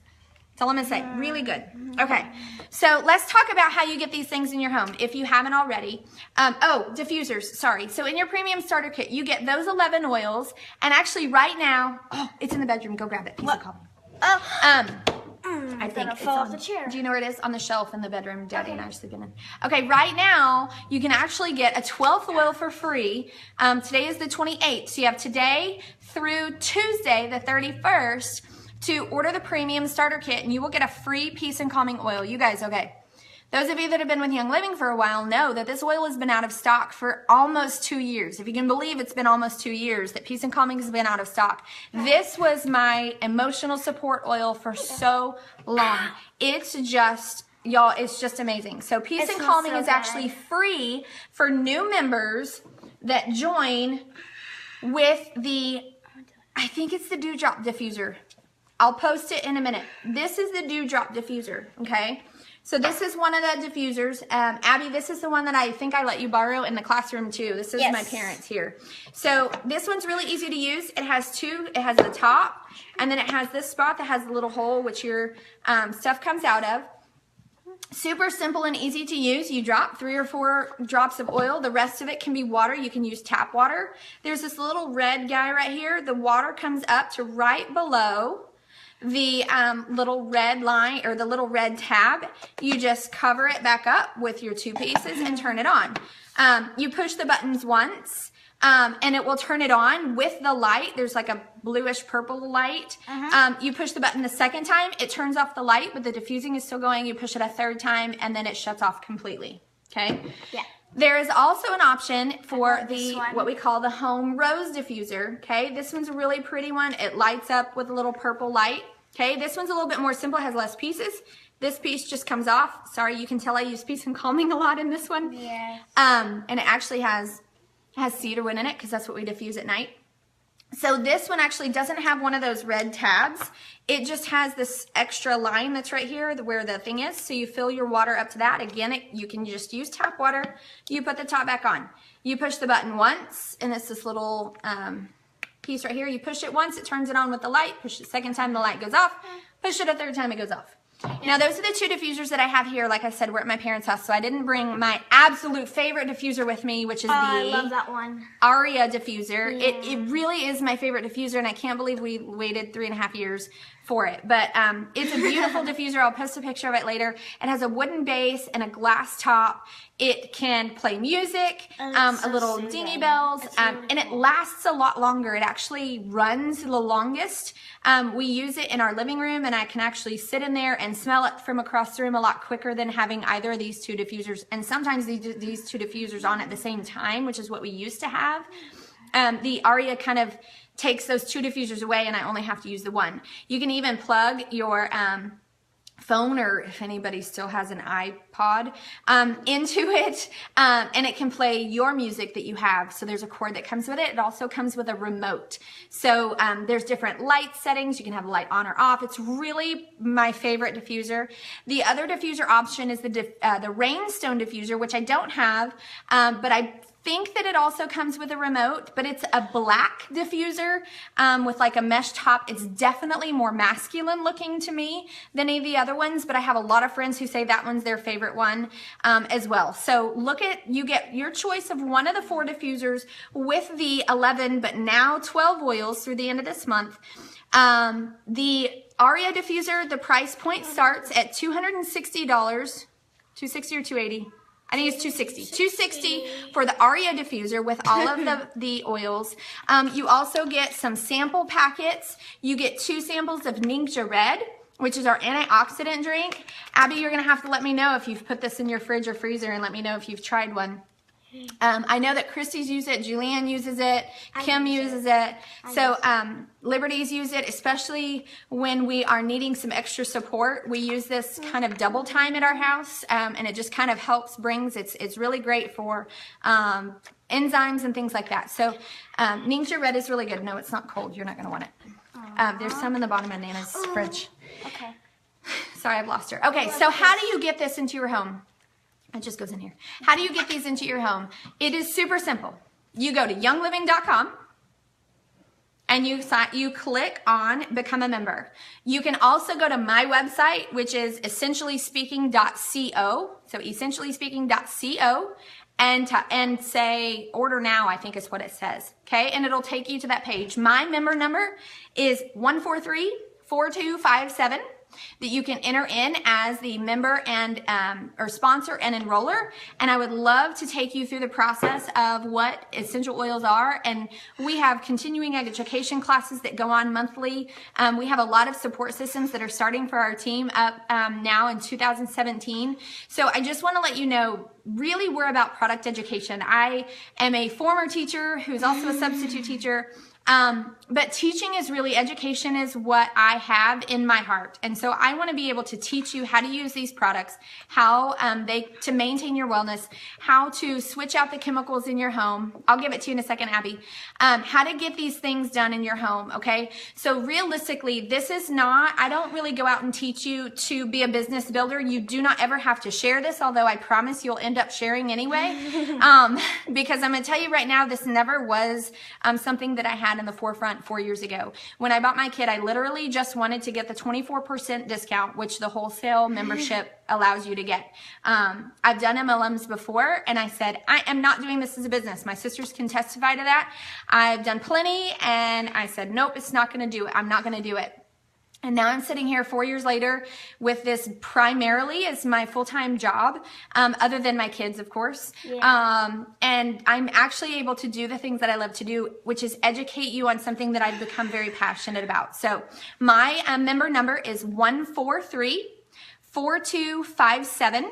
That's all I'm going to say. Really good. Okay. So let's talk about how you get these things in your home if you haven't already. Diffusers. Sorry. So in your premium starter kit, you get those 11 oils. And actually right now, it's in the bedroom. Go grab it. Piece of coffee. I think it's off the chair. Do you know where it is? On the shelf in the bedroom Daddy and I are sleeping in. Okay, right now you can actually get a 12th oil for free. Today is the 28th, so you have today through Tuesday the 31st to order the premium starter kit, and you will get a free peace and calming oil. You guys, okay? Those of you that have been with Young Living for a while know that this oil has been out of stock for almost 2 years. If you can believe it's been almost 2 years that Peace and Calming has been out of stock. This was my emotional support oil for so long. It's just, y'all, it's just amazing. So Peace and Calming is actually free for new members that join with I think it's the Dewdrop diffuser. I'll post it in a minute. This is the Dewdrop diffuser, okay? So this is one of the diffusers. Abby, this is the one that I think I let you borrow in the classroom too. This is my parents here. So this one's really easy to use. It has 2. It has the top, and then it has this spot that has a little hole which your stuff comes out of. Super simple and easy to use. You drop 3 or 4 drops of oil. The rest of it can be water. You can use tap water. There's this little red guy right here. The water comes up to right below the little red line or the little red tab. You just cover it back up with your 2 pieces and turn it on. You push the buttons once and it will turn it on with the light. There's like a bluish purple light. You push the button the second time, it turns off the light, but the diffusing is still going. You push it a 3rd time and then it shuts off completely. Okay? Yeah. There is also an option for what we call the home rose diffuser. Okay, this one's a really pretty one. It lights up with a little purple light. Okay, this one's a little bit more simple. It has less pieces. This piece just comes off. Sorry, you can tell I use Peace and Calming a lot in this one. Yeah. And it actually has cedarwood in it because that's what we diffuse at night. So this one actually doesn't have one of those red tabs. It just has this extra line that's right here where the thing is. So you fill your water up to that. Again, you can just use tap water. You put the top back on. You push the button once, and it's this little piece right here. You push it once, it turns it on with the light. Push it 2nd time, the light goes off. Push it a 3rd time, it goes off. Now, those are the 2 diffusers that I have here. Like I said, we're at my parents' house, so I didn't bring my absolute favorite diffuser with me, which is I love that one. Aria diffuser. Yeah. It really is my favorite diffuser, and I can't believe we waited 3.5 years for it. But it's a beautiful diffuser. I'll post a picture of it later. It has a wooden base and a glass top. It can play music, a little dingy bells, and it lasts a lot longer. It actually runs the longest. We use it in our living room, and I can actually sit in there and smell it from across the room a lot quicker than having either of these 2 diffusers. And sometimes these 2 diffusers on at the same time, which is what we used to have. The Aria kind of takes those 2 diffusers away, and I only have to use the one. You can even plug your phone, or if anybody still has an iPod, into it, and it can play your music that you have. So there's a cord that comes with it. It also comes with a remote. So there's different light settings. You can have the light on or off. It's really my favorite diffuser. The other diffuser option is the Rainstone diffuser, which I don't have, but I think that it also comes with a remote, but it's a black diffuser with like a mesh top. It's definitely more masculine looking to me than any of the other ones, but I have a lot of friends who say that one's their favorite one as well. So you get your choice of one of the 4 diffusers with the 11, but now 12 oils through the end of this month. The Aria diffuser, the price point starts at $260, $260 or $280? I think it's $260. $260 for the Aria diffuser with all of the oils. You also get some sample packets. You get 2 samples of Ninja Red, which is our antioxidant drink. Abby, you're going to have to let me know if you've put this in your fridge or freezer, and let me know if you've tried one. I know that Christy's used it, Julianne uses it, Kim uses it. So Liberty's use it, especially when we are needing some extra support. We use this kind of double time at our house, and it just kind of brings, it's really great for enzymes and things like that. So Ninja Red is really good. No, it's not cold. You're not going to want it. There's some in the bottom of Nana's fridge. Okay. Sorry, I've lost her. Okay, so how do you get this into your home? It just goes in here. How do you get these into your home? It is super simple. You go to youngliving.com and you click on Become a Member. You can also go to my website, which is essentiallyspeaking.co. So essentiallyspeaking.co and say order now, I think is what it says. Okay, and it'll take you to that page. My member number is 143-4257. That you can enter in as the member and or sponsor and enroller, and I would love to take you through the process of what essential oils are. And we have continuing education classes that go on monthly. We have a lot of support systems that are starting for our team up now in 2017. So I just want to let you know, really, we're about product education. I am a former teacher who's also a substitute teacher. But teaching is really, education is what I have in my heart. And so I want to be able to teach you how to use these products, how to maintain your wellness, how to switch out the chemicals in your home. I'll give it to you in a second, Abby. How to get these things done in your home, okay? So realistically, this is not, I don't really go out and teach you to be a business builder. You do not ever have to share this, although I promise you'll end up sharing anyway. Because I'm going to tell you right now, this never was something that I had in the forefront 4 years ago. When I bought my kit, I literally just wanted to get the 24% discount, which the wholesale membership allows you to get. I've done MLMs before, and I said, I am not doing this as a business. My sisters can testify to that. I've done plenty, and I said, nope, it's not going to do it. I'm not going to do it. And now I'm sitting here 4 years later with this primarily as my full-time job, other than my kids, of course. Yeah. And I'm actually able to do the things that I love to do, which is educate you on something that I've become very passionate about. So my member number is 143-4257.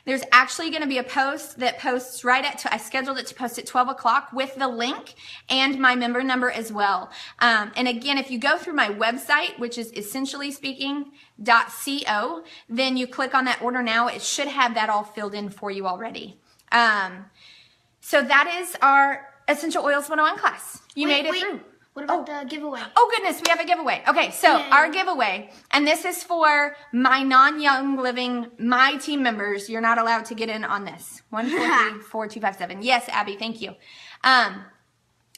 There's actually going to be a post that posts right at, I scheduled it to post at 12 o'clock with the link and my member number as well. And again, if you go through my website, which is essentiallyspeaking.co, then you click on that order now. It should have that all filled in for you already. So that is our Essential Oils 101 class. You made it through. What about the giveaway? Oh, goodness, we have a giveaway. Okay, so our giveaway, and this is for my non-Young Living, my team members. You're not allowed to get in on this. 143-4257. Yes, Abby, thank you.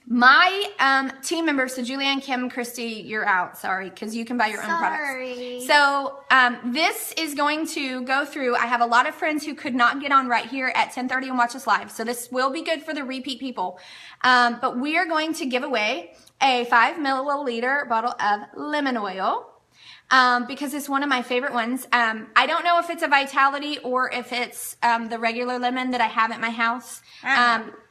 My team members, so Julianne, Kim, Christy, you're out. Sorry, because you can buy your own products. So this is going to go through. I have a lot of friends who could not get on right here at 10:30 and watch us live. So this will be good for the repeat people. But we are going to give away a 5 milliliter bottle of lemon oil. Because it's one of my favorite ones. I don't know if it's a Vitality or if it's the regular lemon that I have at my house.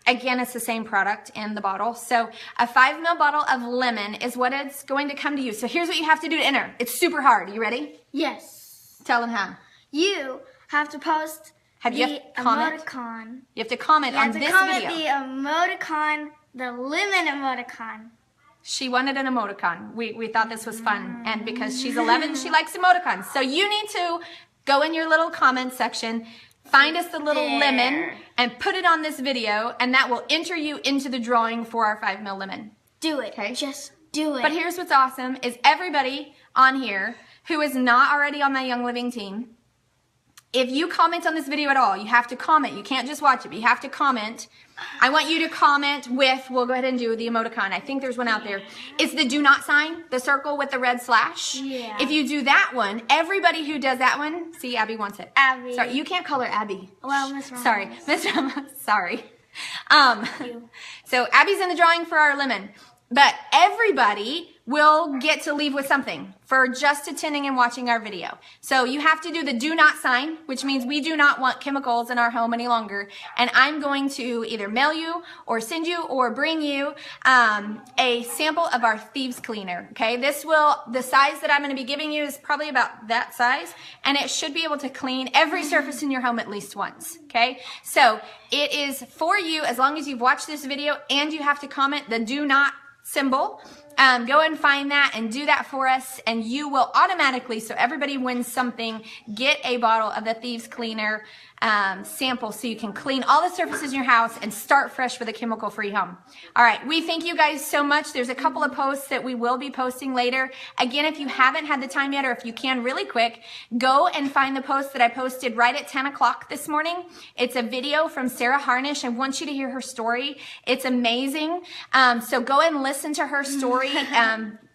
Again, it's the same product in the bottle. So a 5 ml bottle of lemon is what it's going to come to you. So here's what you have to do to enter. It's super hard. You ready? Yes. Tell them how. You have to post the emoticon. You have to comment on this video. You have to comment the emoticon, the lemon emoticon. She wanted an emoticon. We thought this was fun. And because she's 11, she likes emoticons. So you need to go in your little comment section, find us the little lemon, and put it on this video, and that will enter you into the drawing for our 5 mil lemon. Do it. Okay? Just do it. But here's what's awesome is everybody on here who is not already on my Young Living team, if you comment on this video at all, you have to comment. You can't just watch it, but you have to comment. I want you to comment with, we'll go ahead and do the emoticon. I think there's one out there. It's the do not sign, the circle with the red slash. Yeah. If you do that one, everybody who does that one, see, Abby wants it. Abby. Sorry, you can't call her Abby. Well, Miss Ramos. Sorry, Miss Ramos, sorry. So Abby's in the drawing for our lemon. But everybody will get to leave with something for just attending and watching our video. So you have to do the do not sign, which means we do not want chemicals in our home any longer. And I'm going to either mail you or send you or bring you a sample of our thieves cleaner. Okay, the size that I'm going to be giving you is probably about that size, and it should be able to clean every surface in your home at least once. Okay, so it is for you as long as you've watched this video, and you have to comment the do not symbol. Go and find that and do that for us, and you will automatically, so everybody wins something, get a bottle of the Thieves Cleaner sample so you can clean all the surfaces in your house and start fresh with a chemical-free home. All right, we thank you guys so much. There's a couple of posts that we will be posting later. Again, if you haven't had the time yet, or if you can really quick, go and find the post that I posted right at 10 o'clock this morning. It's a video from Sarah Harnish. I want you to hear her story. It's amazing. So go and listen to her story.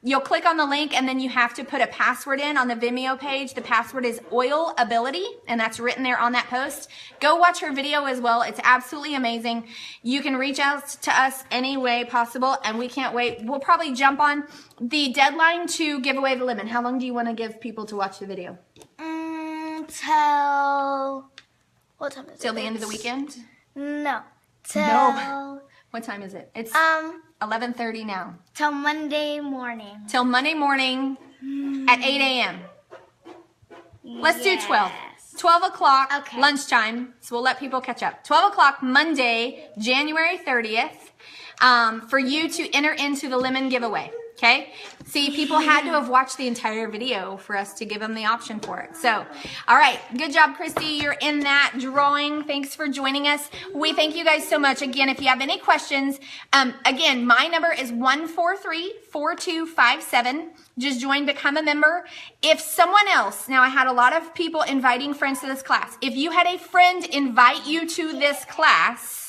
You'll click on the link, and then you have to put a password in on the Vimeo page. The password is Oil Ability, and that's written there on that post. Go watch her video as well. It's absolutely amazing. You can reach out to us any way possible, and we can't wait. We'll probably jump on the deadline to give away the lemon. How long do you want to give people to watch the video? Till what time is it? Till the end of the weekend? No. No. What time is it? It's 11:30 now. Till Monday morning. Till Monday morning at 8 a.m. Let's do 12. 12 o'clock, okay. Lunchtime, so we'll let people catch up. 12 o'clock Monday, January 30th, for you to enter into the lemon giveaway. Okay? See, people had to have watched the entire video for us to give them the option for it. So, all right. Good job, Christy. You're in that drawing. Thanks for joining us. We thank you guys so much. Again, if you have any questions, again, my number is 143-4257. Just join, become a member. If someone else, now I had a lot of people inviting friends to this class. If you had a friend invite you to this class,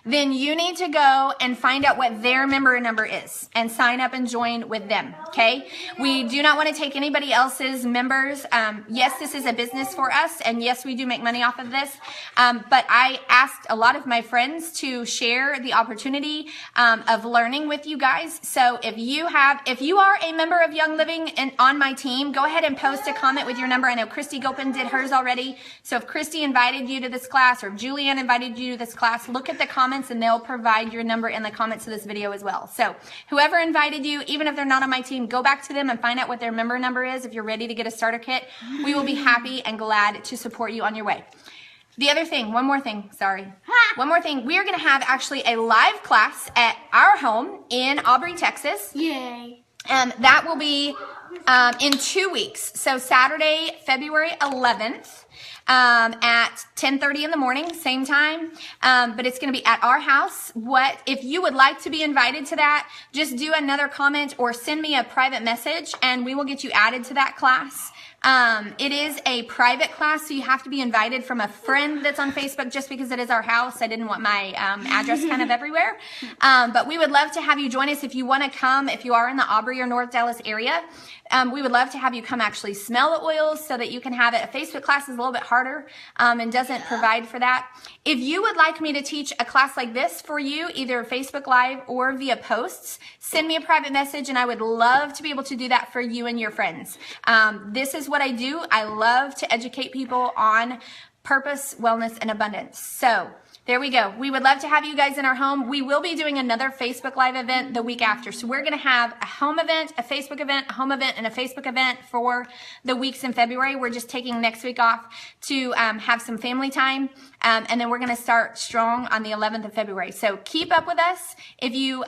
then you need to go and find out what their member number is and sign up and join with them, okay? We do not want to take anybody else's members. Yes, this is a business for us, and yes, we do make money off of this, but I asked a lot of my friends to share the opportunity of learning with you guys. So if you are a member of Young Living and on my team, go ahead and post a comment with your number. I know Christy Gopin did hers already. So if Christy invited you to this class, or if Julianne invited you to this class, look at the comments, and they'll provide your number in the comments of this video as well. So whoever invited you, even if they're not on my team, go back to them and find out what their member number is if you're ready to get a starter kit. We will be happy and glad to support you on your way. The other thing, one more thing, we are going to have actually a live class at our home in Aubrey, Texas. Yay. That will be in 2 weeks. So Saturday, February 11th. At 10:30 in the morning, same time, but it's going to be at our house. If you would like to be invited to that, just do another comment or send me a private message, and we will get you added to that class. It is a private class, so you have to be invited from a friend that's on Facebook. Just because it is our house, I didn't want my address kind of everywhere. But we would love to have you join us if you want to come. If you are in the Aubrey or North Dallas area, we would love to have you come actually smell the oils so that you can have it. A Facebook class is a little bit harder and doesn't provide for that. If you would like me to teach a class like this for you, either Facebook Live or via posts, send me a private message, and I would love to be able to do that for you and your friends. This is what I do. I love to educate people on purpose, wellness, and abundance. So there we go. We would love to have you guys in our home. We will be doing another Facebook Live event the week after. So we're going to have a home event, a Facebook event, a home event, and a Facebook event for the weeks in February. We're just taking next week off to have some family time. And then we're going to start strong on the 11th of February. So keep up with us. If you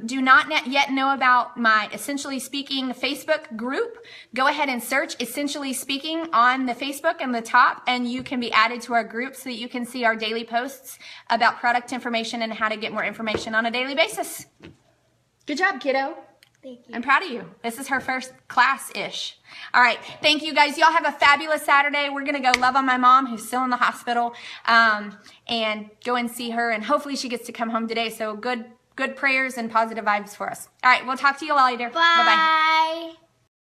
do not yet know about my Essentially Speaking Facebook group, go ahead and search Essentially Speaking on the Facebook and the top, and you can be added to our group so that you can see our daily posts about product information and how to get more information on a daily basis. Good job, kiddo. Thank you. I'm proud of you. This is her first class-ish. All right. Thank you, guys. Y'all have a fabulous Saturday. We're going to go love on my mom, who's still in the hospital, and go and see her. And hopefully she gets to come home today. So good prayers and positive vibes for us. All right. We'll talk to you all later. Bye. Bye-bye.